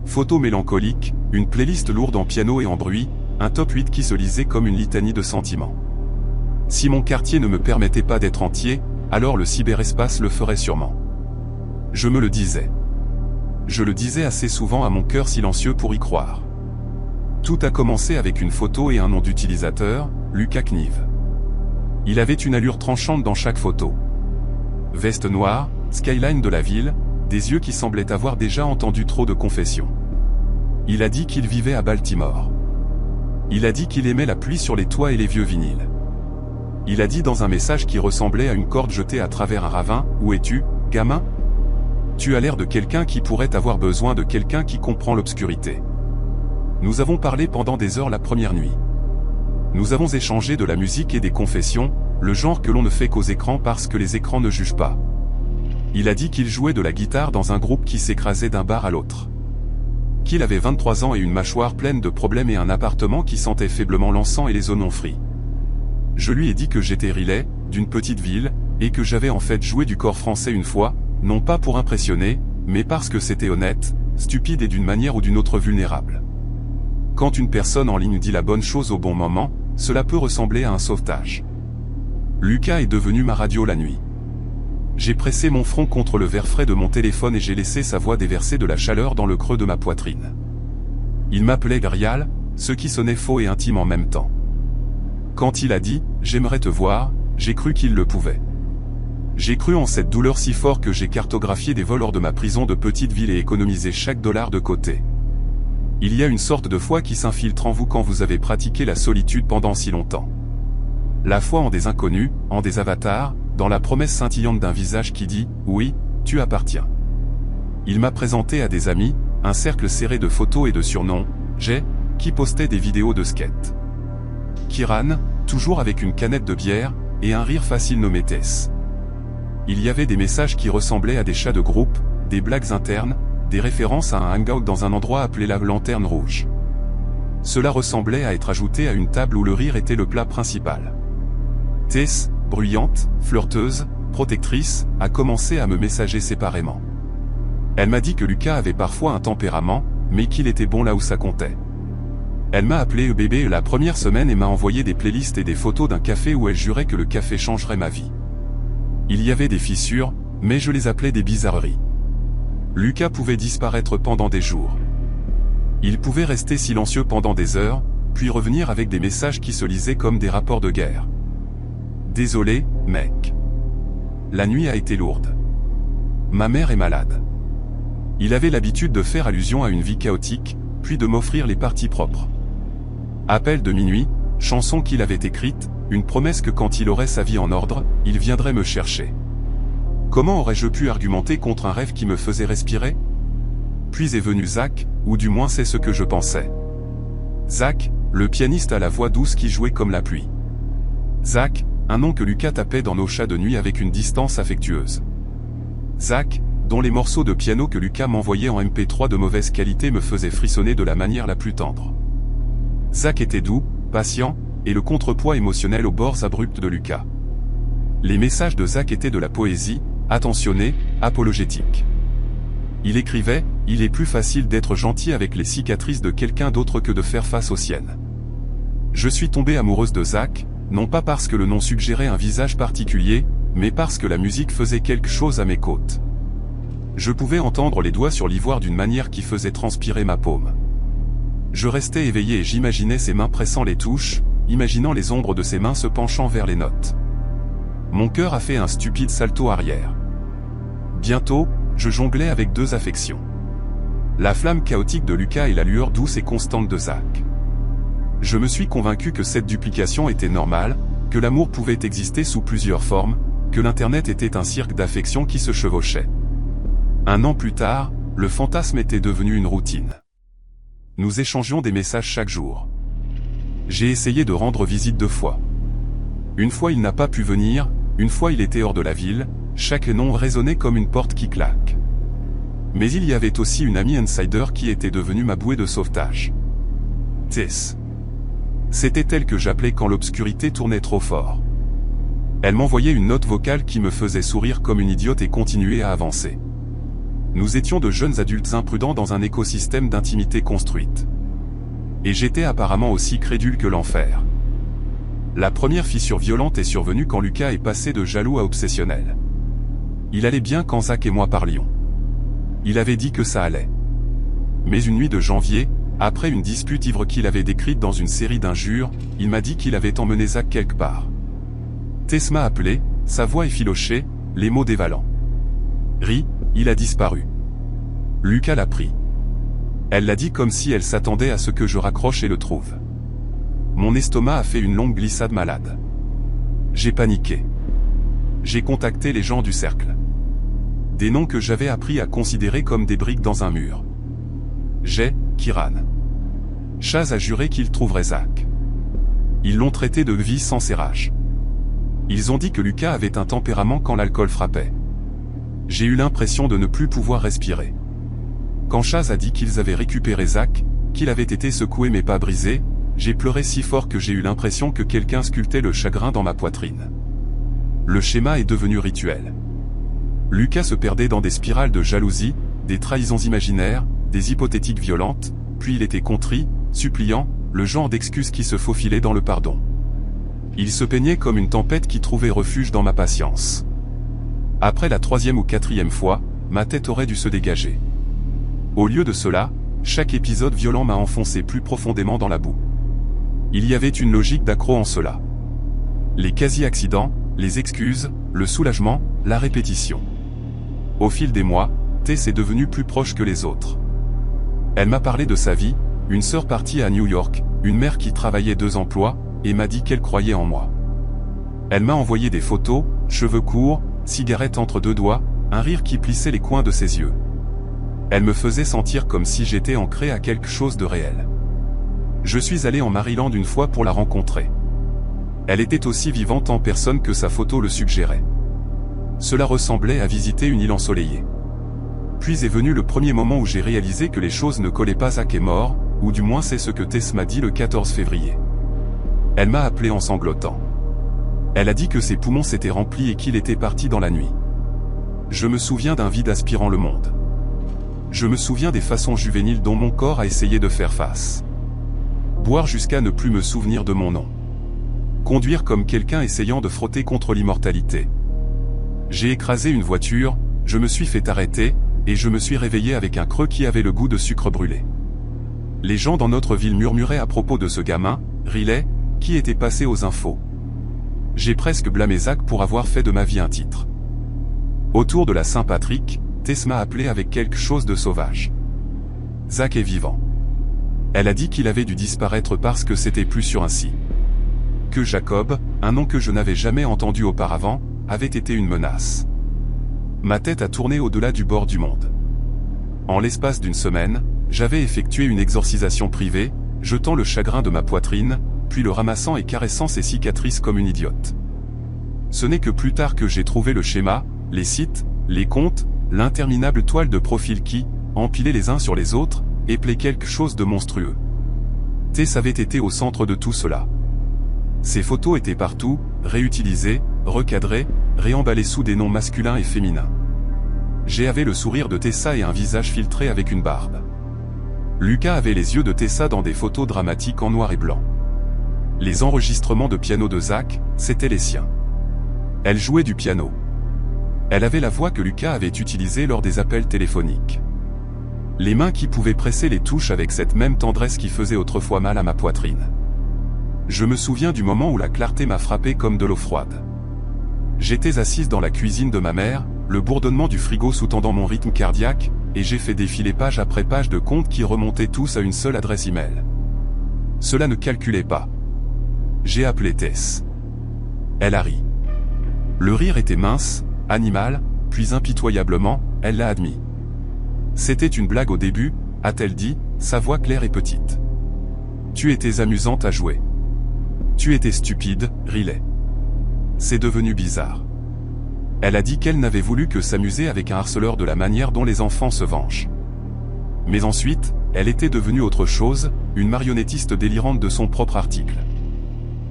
Photos mélancoliques, une playlist lourde en piano et en bruit, un top 8 qui se lisait comme une litanie de sentiments. Si mon quartier ne me permettait pas d'être entier, alors le cyberespace le ferait sûrement. Je me le disais. Je le disais assez souvent à mon cœur silencieux pour y croire. Tout a commencé avec une photo et un nom d'utilisateur, Lucas Knive. Il avait une allure tranchante dans chaque photo. Veste noire, skyline de la ville, des yeux qui semblaient avoir déjà entendu trop de confessions. Il a dit qu'il vivait à Baltimore. Il a dit qu'il aimait la pluie sur les toits et les vieux vinyles. Il a dit dans un message qui ressemblait à une corde jetée à travers un ravin, « Où es-tu, gamin ? Tu as l'air de quelqu'un qui pourrait avoir besoin de quelqu'un qui comprend l'obscurité. » Nous avons parlé pendant des heures la première nuit. Nous avons échangé de la musique et des confessions, le genre que l'on ne fait qu'aux écrans parce que les écrans ne jugent pas. Il a dit qu'il jouait de la guitare dans un groupe qui s'écrasait d'un bar à l'autre. Qu'il avait 23 ans et une mâchoire pleine de problèmes et un appartement qui sentait faiblement l'encens et les oignons frits. Je lui ai dit que j'étais Riley, d'une petite ville, et que j'avais en fait joué du corps français une fois, non pas pour impressionner, mais parce que c'était honnête, stupide et d'une manière ou d'une autre vulnérable. Quand une personne en ligne dit la bonne chose au bon moment, cela peut ressembler à un sauvetage. Lucas est devenu ma radio la nuit. J'ai pressé mon front contre le verre frais de mon téléphone et j'ai laissé sa voix déverser de la chaleur dans le creux de ma poitrine. Il m'appelait Grial, ce qui sonnait faux et intime en même temps. Quand il a dit « J'aimerais te voir », j'ai cru qu'il le pouvait. J'ai cru en cette douleur si fort que j'ai cartographié des vols hors de ma prison de petite ville et économisé chaque dollar de côté. Il y a une sorte de foi qui s'infiltre en vous quand vous avez pratiqué la solitude pendant si longtemps. La foi en des inconnus, en des avatars, dans la promesse scintillante d'un visage qui dit « Oui, tu appartiens ». Il m'a présenté à des amis, un cercle serré de photos et de surnoms, Jay, qui postait des vidéos de skate. Kiran, toujours avec une canette de bière, et un rire facile nommé Tess. il y avait des messages qui ressemblaient à des chats de groupe, des blagues internes, des références à un hangout dans un endroit appelé la Lanterne Rouge. Cela ressemblait à être ajouté à une table où le rire était le plat principal. Tess, bruyante, flirteuse, protectrice, a commencé à me messager séparément. Elle m'a dit que Lucas avait parfois un tempérament, mais qu'il était bon là où ça comptait. Elle m'a appelé bébé la première semaine et m'a envoyé des playlists et des photos d'un café où elle jurait que le café changerait ma vie. Il y avait des fissures, mais je les appelais des bizarreries. Lucas pouvait disparaître pendant des jours. Il pouvait rester silencieux pendant des heures, puis revenir avec des messages qui se lisaient comme des rapports de guerre. Désolé, mec. La nuit a été lourde. Ma mère est malade. Il avait l'habitude de faire allusion à une vie chaotique, puis de m'offrir les parties propres. Appel de minuit, chanson qu'il avait écrite, une promesse que quand il aurait sa vie en ordre, il viendrait me chercher. Comment aurais-je pu argumenter contre un rêve qui me faisait respirer? Puis est venu Zach, ou du moins c'est ce que je pensais. Zach, le pianiste à la voix douce qui jouait comme la pluie. Zach, un nom que Lucas tapait dans nos chats de nuit avec une distance affectueuse. Zach, dont les morceaux de piano que Lucas m'envoyait en MP3 de mauvaise qualité me faisaient frissonner de la manière la plus tendre. Zach était doux, patient, et le contrepoids émotionnel aux bords abrupts de Lucas. Les messages de Zach étaient de la poésie, attentionnée, apologétique. Il écrivait « Il est plus facile d'être gentil avec les cicatrices de quelqu'un d'autre que de faire face aux siennes. » Je suis tombée amoureuse de Zach, non pas parce que le nom suggérait un visage particulier, mais parce que la musique faisait quelque chose à mes côtes. Je pouvais entendre les doigts sur l'ivoire d'une manière qui faisait transpirer ma paume. Je restais éveillé et j'imaginais ses mains pressant les touches, imaginant les ombres de ses mains se penchant vers les notes. Mon cœur a fait un stupide salto arrière. Bientôt, je jonglais avec deux affections. La flamme chaotique de Lucas et la lueur douce et constante de Zach. Je me suis convaincu que cette duplication était normale, que l'amour pouvait exister sous plusieurs formes, que l'Internet était un cirque d'affections qui se chevauchaient. 1 an plus tard, le fantasme était devenu une routine. Nous échangions des messages chaque jour. J'ai essayé de rendre visite 2 fois. Une fois il n'a pas pu venir, une fois il était hors de la ville, chaque nom résonnait comme une porte qui claque. Mais il y avait aussi une amie insider qui était devenue ma bouée de sauvetage. Tess. C'était elle que j'appelais quand l'obscurité tournait trop fort. Elle m'envoyait une note vocale qui me faisait sourire comme une idiote et continuer à avancer. Nous étions de jeunes adultes imprudents dans un écosystème d'intimité construite. Et j'étais apparemment aussi crédule que l'enfer. La première fissure violente est survenue quand Lucas est passé de jaloux à obsessionnel. Il allait bien quand Zach et moi parlions. Il avait dit que ça allait. Mais une nuit de janvier, après une dispute ivre qu'il avait décrite dans une série d'injures, il m'a dit qu'il avait emmené Zach quelque part. Tess m'a appelé, sa voix effilochée, les mots dévalant. Ri, il a disparu. Lucas l'a pris. Elle l'a dit comme si elle s'attendait à ce que je raccroche et le trouve. Mon estomac a fait une longue glissade malade. J'ai paniqué. J'ai contacté les gens du cercle. Des noms que j'avais appris à considérer comme des briques dans un mur. Kiran. Chaz a juré qu'il trouverait Zach. Ils l'ont traité de vie sans serrage. Ils ont dit que Lucas avait un tempérament quand l'alcool frappait. J'ai eu l'impression de ne plus pouvoir respirer. Quand Chaz a dit qu'ils avaient récupéré Zach, qu'il avait été secoué mais pas brisé, j'ai pleuré si fort que j'ai eu l'impression que quelqu'un sculptait le chagrin dans ma poitrine. Le schéma est devenu rituel. Lucas se perdait dans des spirales de jalousie, des trahisons imaginaires, des hypothétiques violentes, puis il était contrit, suppliant, le genre d'excuse qui se faufilait dans le pardon. Il se peignait comme une tempête qui trouvait refuge dans ma patience. Après la 3e ou 4e fois, ma tête aurait dû se dégager. Au lieu de cela, chaque épisode violent m'a enfoncé plus profondément dans la boue. Il y avait une logique d'accro en cela. Les quasi-accidents, les excuses, le soulagement, la répétition. Au fil des mois, Tess est devenue plus proche que les autres. Elle m'a parlé de sa vie, une sœur partie à New York, une mère qui travaillait 2 emplois, et m'a dit qu'elle croyait en moi. Elle m'a envoyé des photos, cheveux courts, cigarette entre 2 doigts, un rire qui plissait les coins de ses yeux. Elle me faisait sentir comme si j'étais ancré à quelque chose de réel. Je suis allé en Maryland une fois pour la rencontrer. Elle était aussi vivante en personne que sa photo le suggérait. Cela ressemblait à visiter une île ensoleillée. Puis est venu le premier moment où j'ai réalisé que les choses ne collaient pas. Zach est mort, ou du moins c'est ce que Tess m'a dit le 14 février. Elle m'a appelé en sanglotant. Elle a dit que ses poumons s'étaient remplis et qu'il était parti dans la nuit. Je me souviens d'un vide aspirant le monde. Je me souviens des façons juvéniles dont mon corps a essayé de faire face. Boire jusqu'à ne plus me souvenir de mon nom. Conduire comme quelqu'un essayant de frotter contre l'immortalité. J'ai écrasé une voiture, je me suis fait arrêter, et je me suis réveillé avec un creux qui avait le goût de sucre brûlé. Les gens dans notre ville murmuraient à propos de ce gamin, Riley, qui était passé aux infos. J'ai presque blâmé Zach pour avoir fait de ma vie un titre. Autour de la Saint-Patrick, Tess m'a appelé avec quelque chose de sauvage. Zach est vivant. Elle a dit qu'il avait dû disparaître parce que c'était plus sûr ainsi. Que Jacob, un nom que je n'avais jamais entendu auparavant, avait été une menace. Ma tête a tourné au-delà du bord du monde. En l'espace d'une semaine, j'avais effectué une exorcisation privée, jetant le chagrin de ma poitrine, puis le ramassant et caressant ses cicatrices comme une idiote. Ce n'est que plus tard que j'ai trouvé le schéma, les sites, les comptes, l'interminable toile de profil qui, empilés les uns sur les autres, épelait quelque chose de monstrueux. Tess avait été au centre de tout cela. Ces photos étaient partout, réutilisées, recadrées, réemballées sous des noms masculins et féminins. J'avais le sourire de Tessa et un visage filtré avec une barbe. Lucas avait les yeux de Tessa dans des photos dramatiques en noir et blanc. Les enregistrements de piano de Zach, c'étaient les siens. Elle jouait du piano. Elle avait la voix que Lucas avait utilisée lors des appels téléphoniques. Les mains qui pouvaient presser les touches avec cette même tendresse qui faisait autrefois mal à ma poitrine. Je me souviens du moment où la clarté m'a frappé comme de l'eau froide. J'étais assise dans la cuisine de ma mère, le bourdonnement du frigo sous-tendant mon rythme cardiaque, et j'ai fait défiler page après page de comptes qui remontaient tous à une seule adresse email. Cela ne calculait pas. J'ai appelé Tess. Elle a ri. Le rire était mince, animal, puis impitoyablement, elle l'a admis. C'était une blague au début, a-t-elle dit, sa voix claire et petite. Tu étais amusante à jouer. Tu étais stupide, Riley. C'est devenu bizarre. Elle a dit qu'elle n'avait voulu que s'amuser avec un harceleur de la manière dont les enfants se vengent. Mais ensuite, elle était devenue autre chose, une marionnettiste délirante de son propre article.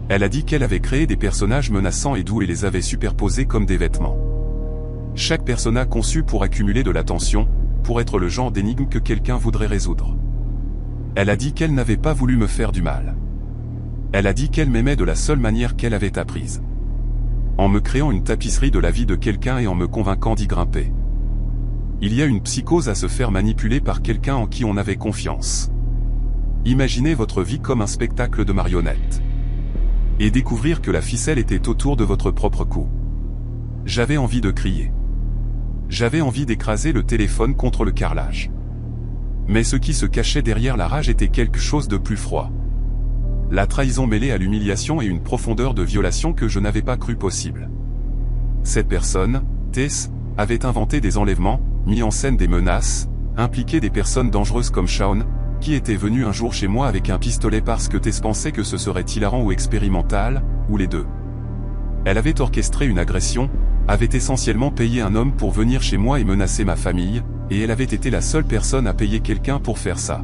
Elle a dit qu'elle avait créé des personnages menaçants et doux et les avait superposés comme des vêtements. Chaque personnage conçu pour accumuler de l'attention, pour être le genre d'énigme que quelqu'un voudrait résoudre. Elle a dit qu'elle n'avait pas voulu me faire du mal. Elle a dit qu'elle m'aimait de la seule manière qu'elle avait apprise. En me créant une tapisserie de la vie de quelqu'un et en me convainquant d'y grimper. Il y a une psychose à se faire manipuler par quelqu'un en qui on avait confiance. Imaginez votre vie comme un spectacle de marionnettes. Et découvrir que la ficelle était autour de votre propre cou. J'avais envie de crier. J'avais envie d'écraser le téléphone contre le carrelage. Mais ce qui se cachait derrière la rage était quelque chose de plus froid. La trahison mêlée à l'humiliation et une profondeur de violation que je n'avais pas cru possible. Cette personne, Tess, avait inventé des enlèvements, mis en scène des menaces, impliqué des personnes dangereuses comme Shaun, qui était venu un jour chez moi avec un pistolet parce que Tess pensait que ce serait hilarant ou expérimental, ou les deux. Elle avait orchestré une agression, avait essentiellement payé un homme pour venir chez moi et menacer ma famille, et elle avait été la seule personne à payer quelqu'un pour faire ça.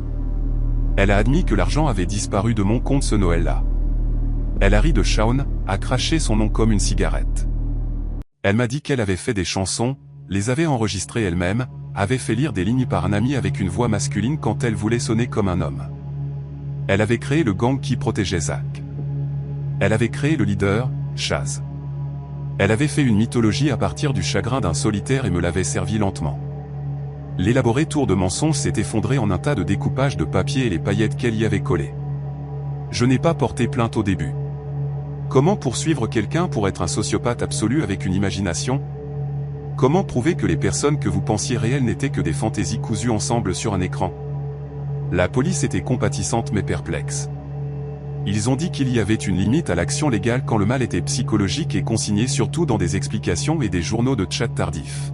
Elle a admis que l'argent avait disparu de mon compte ce Noël-là. Elle a ri de Shaun, a craché son nom comme une cigarette. Elle m'a dit qu'elle avait fait des chansons, les avait enregistrées elle-même, avait fait lire des lignes par un ami avec une voix masculine quand elle voulait sonner comme un homme. Elle avait créé le gang qui protégeait Zach. Elle avait créé le leader, Chaz. Elle avait fait une mythologie à partir du chagrin d'un solitaire et me l'avait servi lentement. L'élaboré tour de mensonges s'est effondré en un tas de découpages de papier et les paillettes qu'elle y avait collées. Je n'ai pas porté plainte au début. Comment poursuivre quelqu'un pour être un sociopathe absolu avec une imagination? Comment prouver que les personnes que vous pensiez réelles n'étaient que des fantaisies cousues ensemble sur un écran? La police était compatissante mais perplexe. Ils ont dit qu'il y avait une limite à l'action légale quand le mal était psychologique et consigné surtout dans des explications et des journaux de chat tardifs.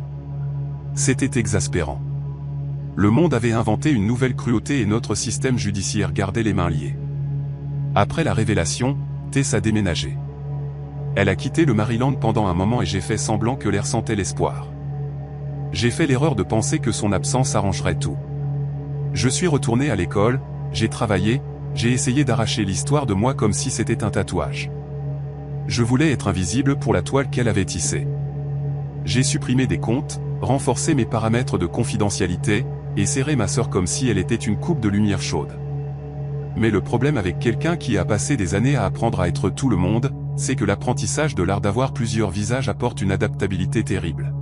C'était exaspérant. Le monde avait inventé une nouvelle cruauté et notre système judiciaire gardait les mains liées. Après la révélation, Tess a déménagé. Elle a quitté le Maryland pendant un moment et j'ai fait semblant que l'air sentait l'espoir. J'ai fait l'erreur de penser que son absence arrangerait tout. Je suis retourné à l'école, j'ai travaillé, j'ai essayé d'arracher l'histoire de moi comme si c'était un tatouage. Je voulais être invisible pour la toile qu'elle avait tissée. J'ai supprimé des comptes, renforcé mes paramètres de confidentialité, et serré ma sœur comme si elle était une coupe de lumière chaude. Mais le problème avec quelqu'un qui a passé des années à apprendre à être tout le monde, c'est que l'apprentissage de l'art d'avoir plusieurs visages apporte une adaptabilité terrible.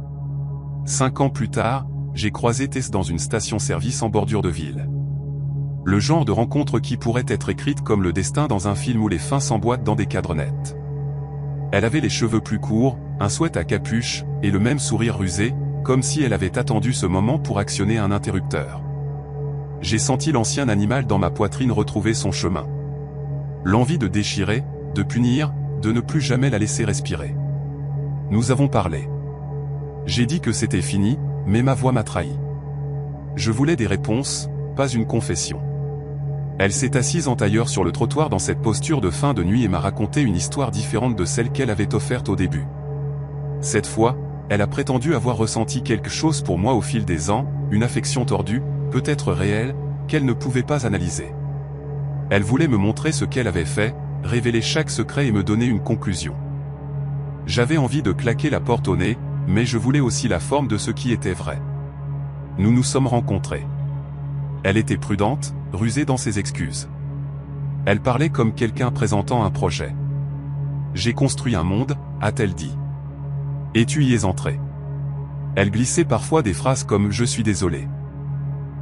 5 ans plus tard, j'ai croisé Tess dans une station-service en bordure de ville. Le genre de rencontre qui pourrait être écrite comme le destin dans un film où les fins s'emboîtent dans des cadres nets. Elle avait les cheveux plus courts, un sweat à capuche, et le même sourire rusé, comme si elle avait attendu ce moment pour actionner un interrupteur. J'ai senti l'ancien animal dans ma poitrine retrouver son chemin. L'envie de déchirer, de punir, de ne plus jamais la laisser respirer. Nous avons parlé. J'ai dit que c'était fini, mais ma voix m'a trahi. Je voulais des réponses, pas une confession. Elle s'est assise en tailleur sur le trottoir dans cette posture de fin de nuit et m'a raconté une histoire différente de celle qu'elle avait offerte au début. Cette fois, elle a prétendu avoir ressenti quelque chose pour moi au fil des ans, une affection tordue, peut-être réelle, qu'elle ne pouvait pas analyser. Elle voulait me montrer ce qu'elle avait fait, révéler chaque secret et me donner une conclusion. J'avais envie de claquer la porte au nez, mais je voulais aussi la forme de ce qui était vrai. Nous nous sommes rencontrés. Elle était prudente, rusée dans ses excuses. Elle parlait comme quelqu'un présentant un projet. J'ai construit un monde, a-t-elle dit. Et tu y es entré. Elle glissait parfois des phrases comme « je suis désolé ».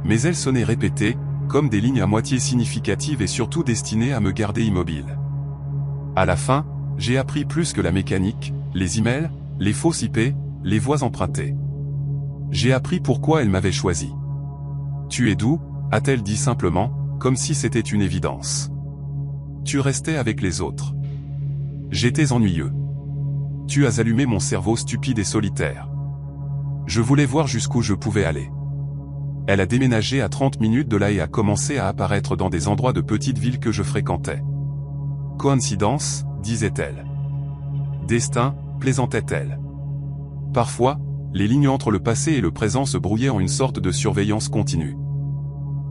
Mais elles sonnaient répétées, comme des lignes à moitié significatives et surtout destinées à me garder immobile. À la fin, j'ai appris plus que la mécanique, les emails, les fausses IP, les voix empruntées. J'ai appris pourquoi elle m'avait choisi. Tu es doux, a-t-elle dit simplement, comme si c'était une évidence. Tu restais avec les autres. J'étais ennuyeux. Tu as allumé mon cerveau stupide et solitaire. Je voulais voir jusqu'où je pouvais aller. Elle a déménagé à 30 minutes de là et a commencé à apparaître dans des endroits de petites villes que je fréquentais. Coïncidence, disait-elle. Destin, plaisantait-elle. Parfois, les lignes entre le passé et le présent se brouillaient en une sorte de surveillance continue.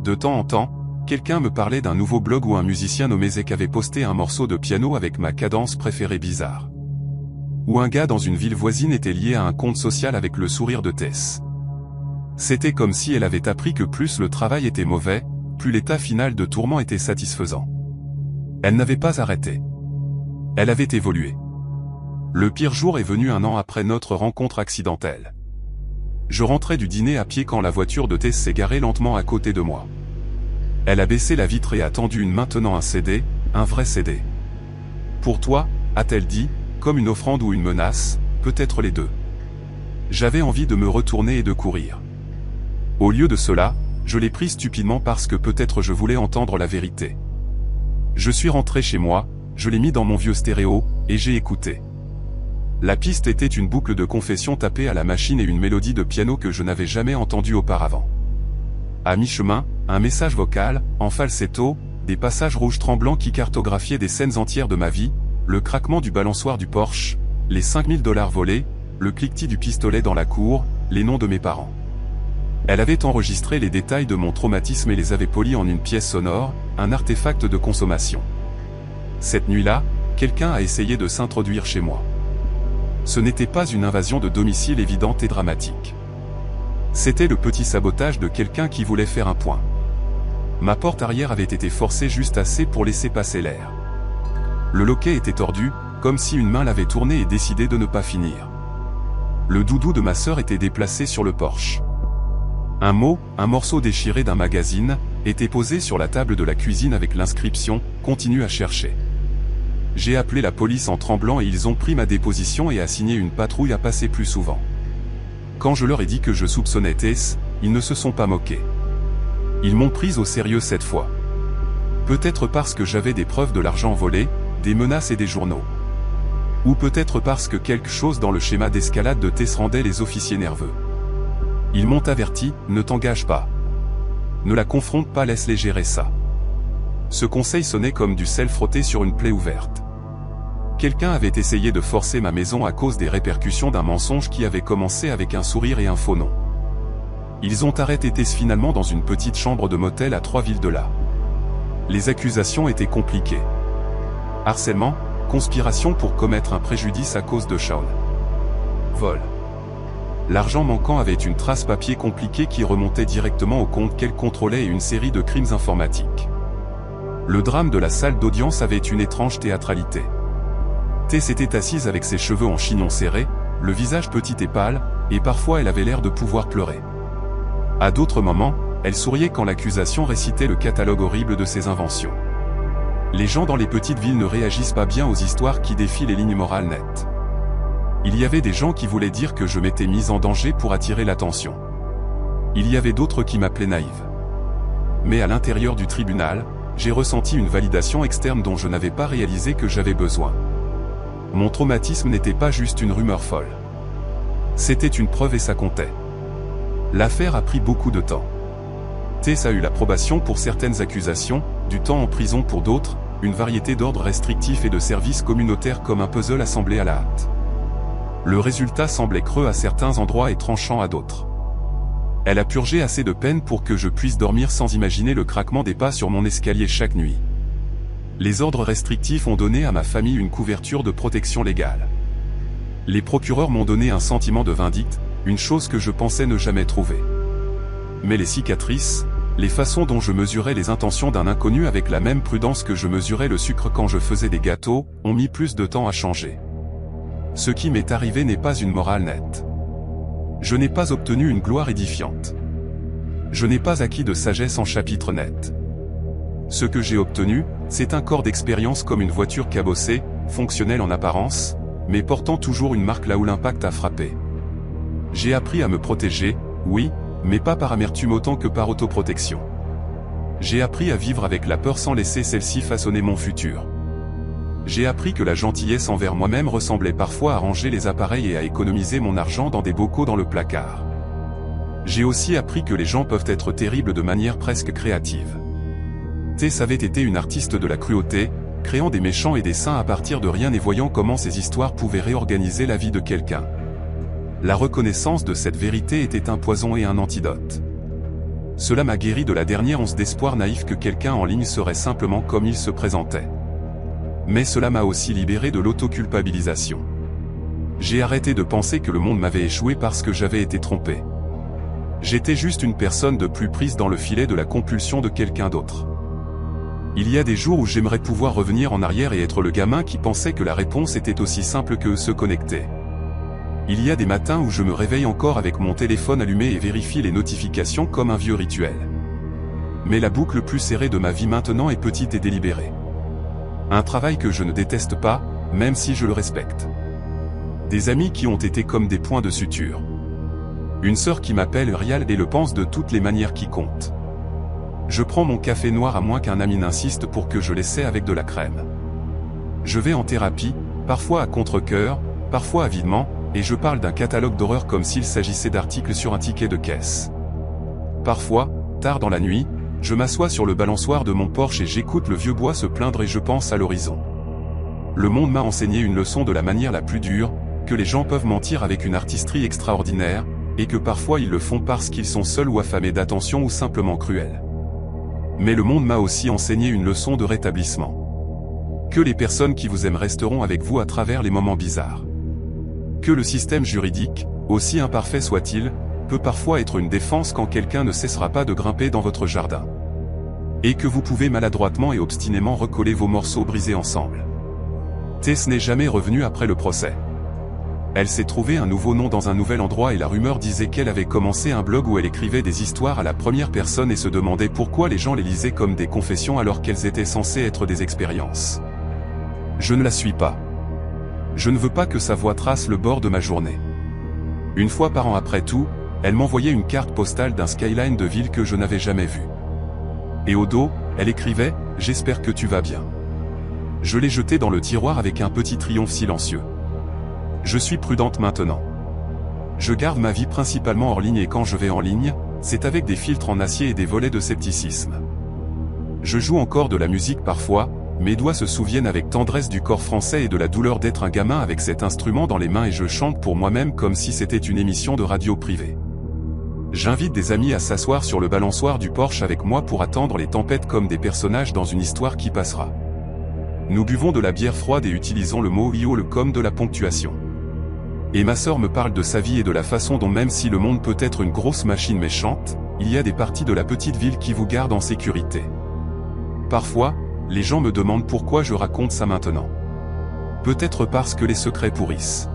De temps en temps, quelqu'un me parlait d'un nouveau blog où un musicien nommé Zek avait posté un morceau de piano avec ma cadence préférée bizarre. Ou un gars dans une ville voisine était lié à un compte social avec le sourire de Tess. C'était comme si elle avait appris que plus le travail était mauvais, plus l'état final de tourment était satisfaisant. Elle n'avait pas arrêté. Elle avait évolué. Le pire jour est venu 1 an après notre rencontre accidentelle. Je rentrais du dîner à pied quand la voiture de Tess s'est garée lentement à côté de moi. Elle a baissé la vitre et a tendu une main tenant un CD, un vrai CD. Pour toi, a-t-elle dit, comme une offrande ou une menace, peut-être les deux. J'avais envie de me retourner et de courir. Au lieu de cela, je l'ai pris stupidement parce que peut-être je voulais entendre la vérité. Je suis rentré chez moi, je l'ai mis dans mon vieux stéréo, et j'ai écouté. La piste était une boucle de confession tapée à la machine et une mélodie de piano que je n'avais jamais entendue auparavant. À mi-chemin, un message vocal, en falsetto, des passages rouges tremblants qui cartographiaient des scènes entières de ma vie, le craquement du balançoire du Porsche, les 5000 $ volés, le cliquetis du pistolet dans la cour, les noms de mes parents. Elle avait enregistré les détails de mon traumatisme et les avait polis en une pièce sonore, un artefact de consommation. Cette nuit-là, quelqu'un a essayé de s'introduire chez moi. Ce n'était pas une invasion de domicile évidente et dramatique. C'était le petit sabotage de quelqu'un qui voulait faire un point. Ma porte arrière avait été forcée juste assez pour laisser passer l'air. Le loquet était tordu, comme si une main l'avait tourné et décidé de ne pas finir. Le doudou de ma sœur était déplacé sur le porche. Un morceau déchiré d'un magazine, était posé sur la table de la cuisine avec l'inscription « Continue à chercher ». J'ai appelé la police en tremblant et ils ont pris ma déposition et assigné une patrouille à passer plus souvent. Quand je leur ai dit que je soupçonnais Tess, ils ne se sont pas moqués. Ils m'ont prise au sérieux cette fois. Peut-être parce que j'avais des preuves de l'argent volé, des menaces et des journaux. Ou peut-être parce que quelque chose dans le schéma d'escalade de Tess rendait les officiers nerveux. Ils m'ont averti, ne t'engage pas. Ne la confronte pas, laisse-les gérer ça. Ce conseil sonnait comme du sel frotté sur une plaie ouverte. Quelqu'un avait essayé de forcer ma maison à cause des répercussions d'un mensonge qui avait commencé avec un sourire et un faux nom. Ils ont arrêté Tess finalement dans une petite chambre de motel à 3 villes de là. Les accusations étaient compliquées. Harcèlement, conspiration pour commettre un préjudice à cause de Shaun. Vol. L'argent manquant avait une trace papier compliquée qui remontait directement au compte qu'elle contrôlait et une série de crimes informatiques. Le drame de la salle d'audience avait une étrange théâtralité. Tess était assise avec ses cheveux en chignon serré, le visage petit et pâle, et parfois elle avait l'air de pouvoir pleurer. À d'autres moments, elle souriait quand l'accusation récitait le catalogue horrible de ses inventions. Les gens dans les petites villes ne réagissent pas bien aux histoires qui défient les lignes morales nettes. Il y avait des gens qui voulaient dire que je m'étais mise en danger pour attirer l'attention. Il y avait d'autres qui m'appelaient naïve. Mais à l'intérieur du tribunal, j'ai ressenti une validation externe dont je n'avais pas réalisé que j'avais besoin. Mon traumatisme n'était pas juste une rumeur folle. C'était une preuve et ça comptait. L'affaire a pris beaucoup de temps. Tess a eu l'approbation pour certaines accusations, du temps en prison pour d'autres, une variété d'ordres restrictifs et de services communautaires comme un puzzle assemblé à la hâte. Le résultat semblait creux à certains endroits et tranchant à d'autres. Elle a purgé assez de peine pour que je puisse dormir sans imaginer le craquement des pas sur mon escalier chaque nuit. Les ordres restrictifs ont donné à ma famille une couverture de protection légale. Les procureurs m'ont donné un sentiment de vindicte, une chose que je pensais ne jamais trouver. Mais les cicatrices, les façons dont je mesurais les intentions d'un inconnu avec la même prudence que je mesurais le sucre quand je faisais des gâteaux, ont mis plus de temps à changer. Ce qui m'est arrivé n'est pas une morale nette. Je n'ai pas obtenu une gloire édifiante. Je n'ai pas acquis de sagesse en chapitre net. Ce que j'ai obtenu, c'est un corps d'expérience comme une voiture cabossée, fonctionnelle en apparence, mais portant toujours une marque là où l'impact a frappé. J'ai appris à me protéger, oui, mais pas par amertume autant que par autoprotection. J'ai appris à vivre avec la peur sans laisser celle-ci façonner mon futur. J'ai appris que la gentillesse envers moi-même ressemblait parfois à ranger les appareils et à économiser mon argent dans des bocaux dans le placard. J'ai aussi appris que les gens peuvent être terribles de manière presque créative. Tess avait été une artiste de la cruauté, créant des méchants et des saints à partir de rien et voyant comment ces histoires pouvaient réorganiser la vie de quelqu'un. La reconnaissance de cette vérité était un poison et un antidote. Cela m'a guéri de la dernière once d'espoir naïf que quelqu'un en ligne serait simplement comme il se présentait. Mais cela m'a aussi libéré de l'autoculpabilisation. J'ai arrêté de penser que le monde m'avait échoué parce que j'avais été trompé. J'étais juste une personne de plus prise dans le filet de la compulsion de quelqu'un d'autre. Il y a des jours où j'aimerais pouvoir revenir en arrière et être le gamin qui pensait que la réponse était aussi simple que se connecter. Il y a des matins où je me réveille encore avec mon téléphone allumé et vérifie les notifications comme un vieux rituel. Mais la boucle plus serrée de ma vie maintenant est petite et délibérée. Un travail que je ne déteste pas, même si je le respecte. Des amis qui ont été comme des points de suture. Une sœur qui m'appelle Rial et le pense de toutes les manières qui comptent. Je prends mon café noir à moins qu'un ami n'insiste pour que je l'essaie avec de la crème. Je vais en thérapie, parfois à contre-cœur, parfois avidement, et je parle d'un catalogue d'horreur comme s'il s'agissait d'articles sur un ticket de caisse. Parfois, tard dans la nuit, je m'assois sur le balançoire de mon Porsche et j'écoute le vieux bois se plaindre et je pense à l'horizon. Le monde m'a enseigné une leçon de la manière la plus dure, que les gens peuvent mentir avec une artistrie extraordinaire, et que parfois ils le font parce qu'ils sont seuls ou affamés d'attention ou simplement cruels. Mais le monde m'a aussi enseigné une leçon de rétablissement. Que les personnes qui vous aiment resteront avec vous à travers les moments bizarres. Que le système juridique, aussi imparfait soit-il, peut parfois être une défense quand quelqu'un ne cessera pas de grimper dans votre jardin. Et que vous pouvez maladroitement et obstinément recoller vos morceaux brisés ensemble. Tess n'est jamais revenue après le procès. Elle s'est trouvée un nouveau nom dans un nouvel endroit et la rumeur disait qu'elle avait commencé un blog où elle écrivait des histoires à la première personne et se demandait pourquoi les gens les lisaient comme des confessions alors qu'elles étaient censées être des expériences. Je ne la suis pas. Je ne veux pas que sa voix trace le bord de ma journée. Une fois par an après tout, elle m'envoyait une carte postale d'un skyline de ville que je n'avais jamais vu. Et au dos, elle écrivait « J'espère que tu vas bien ». Je l'ai jetée dans le tiroir avec un petit triomphe silencieux. Je suis prudente maintenant. Je garde ma vie principalement hors ligne et quand je vais en ligne, c'est avec des filtres en acier et des volets de scepticisme. Je joue encore de la musique parfois, Mes doigts se souviennent avec tendresse du corps français et de la douleur d'être un gamin avec cet instrument dans les mains et je chante pour moi-même comme si c'était une émission de radio privée. J'invite des amis à s'asseoir sur le balançoire du Porsche avec moi pour attendre les tempêtes comme des personnages dans une histoire qui passera. Nous buvons de la bière froide et utilisons le mot IO comme de la ponctuation. Et ma sœur me parle de sa vie et de la façon dont même si le monde peut être une grosse machine méchante, il y a des parties de la petite ville qui vous gardent en sécurité. Parfois, les gens me demandent pourquoi je raconte ça maintenant. Peut-être parce que les secrets pourrissent.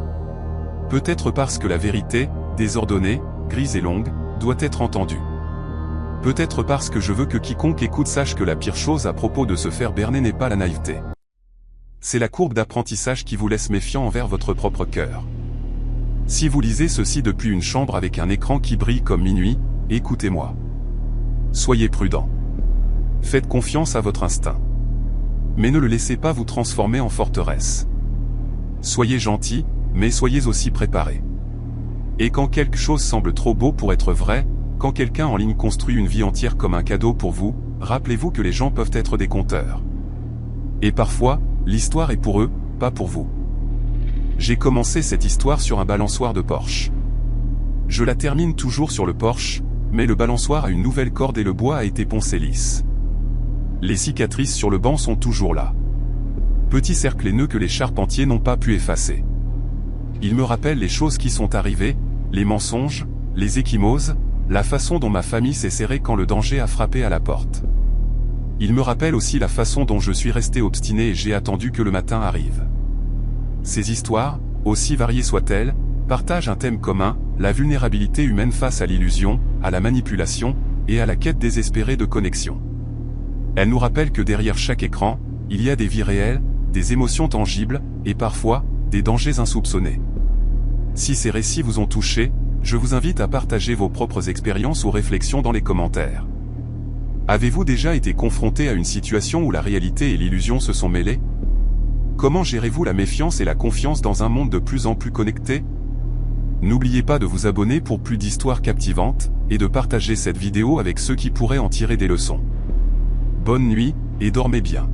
Peut-être parce que la vérité, désordonnée, grise et longue, doit être entendue. Peut-être parce que je veux que quiconque écoute sache que la pire chose à propos de se faire berner n'est pas la naïveté. C'est la courbe d'apprentissage qui vous laisse méfiant envers votre propre cœur. Si vous lisez ceci depuis une chambre avec un écran qui brille comme minuit, écoutez-moi. Soyez prudent. Faites confiance à votre instinct. Mais ne le laissez pas vous transformer en forteresse. Soyez gentil, mais soyez aussi préparé. Et quand quelque chose semble trop beau pour être vrai, quand quelqu'un en ligne construit une vie entière comme un cadeau pour vous, rappelez-vous que les gens peuvent être des conteurs. Et parfois, l'histoire est pour eux, pas pour vous. J'ai commencé cette histoire sur un balançoire de Porsche. Je la termine toujours sur le Porsche, mais le balançoire a une nouvelle corde et le bois a été poncé lisse. Les cicatrices sur le banc sont toujours là. Petits cercles et nœuds que les charpentiers n'ont pas pu effacer. Ils me rappellent les choses qui sont arrivées, les mensonges, les ecchymoses, la façon dont ma famille s'est serrée quand le danger a frappé à la porte. Ils me rappellent aussi la façon dont je suis resté obstiné et j'ai attendu que le matin arrive. Ces histoires, aussi variées soient-elles, partagent un thème commun, la vulnérabilité humaine face à l'illusion, à la manipulation, et à la quête désespérée de connexion. Elles nous rappellent que derrière chaque écran, il y a des vies réelles, des émotions tangibles, et parfois, des dangers insoupçonnés. Si ces récits vous ont touché, je vous invite à partager vos propres expériences ou réflexions dans les commentaires. Avez-vous déjà été confronté à une situation où la réalité et l'illusion se sont mêlées? Comment gérez-vous la méfiance et la confiance dans un monde de plus en plus connecté? N'oubliez pas de vous abonner pour plus d'histoires captivantes, et de partager cette vidéo avec ceux qui pourraient en tirer des leçons. Bonne nuit, et dormez bien.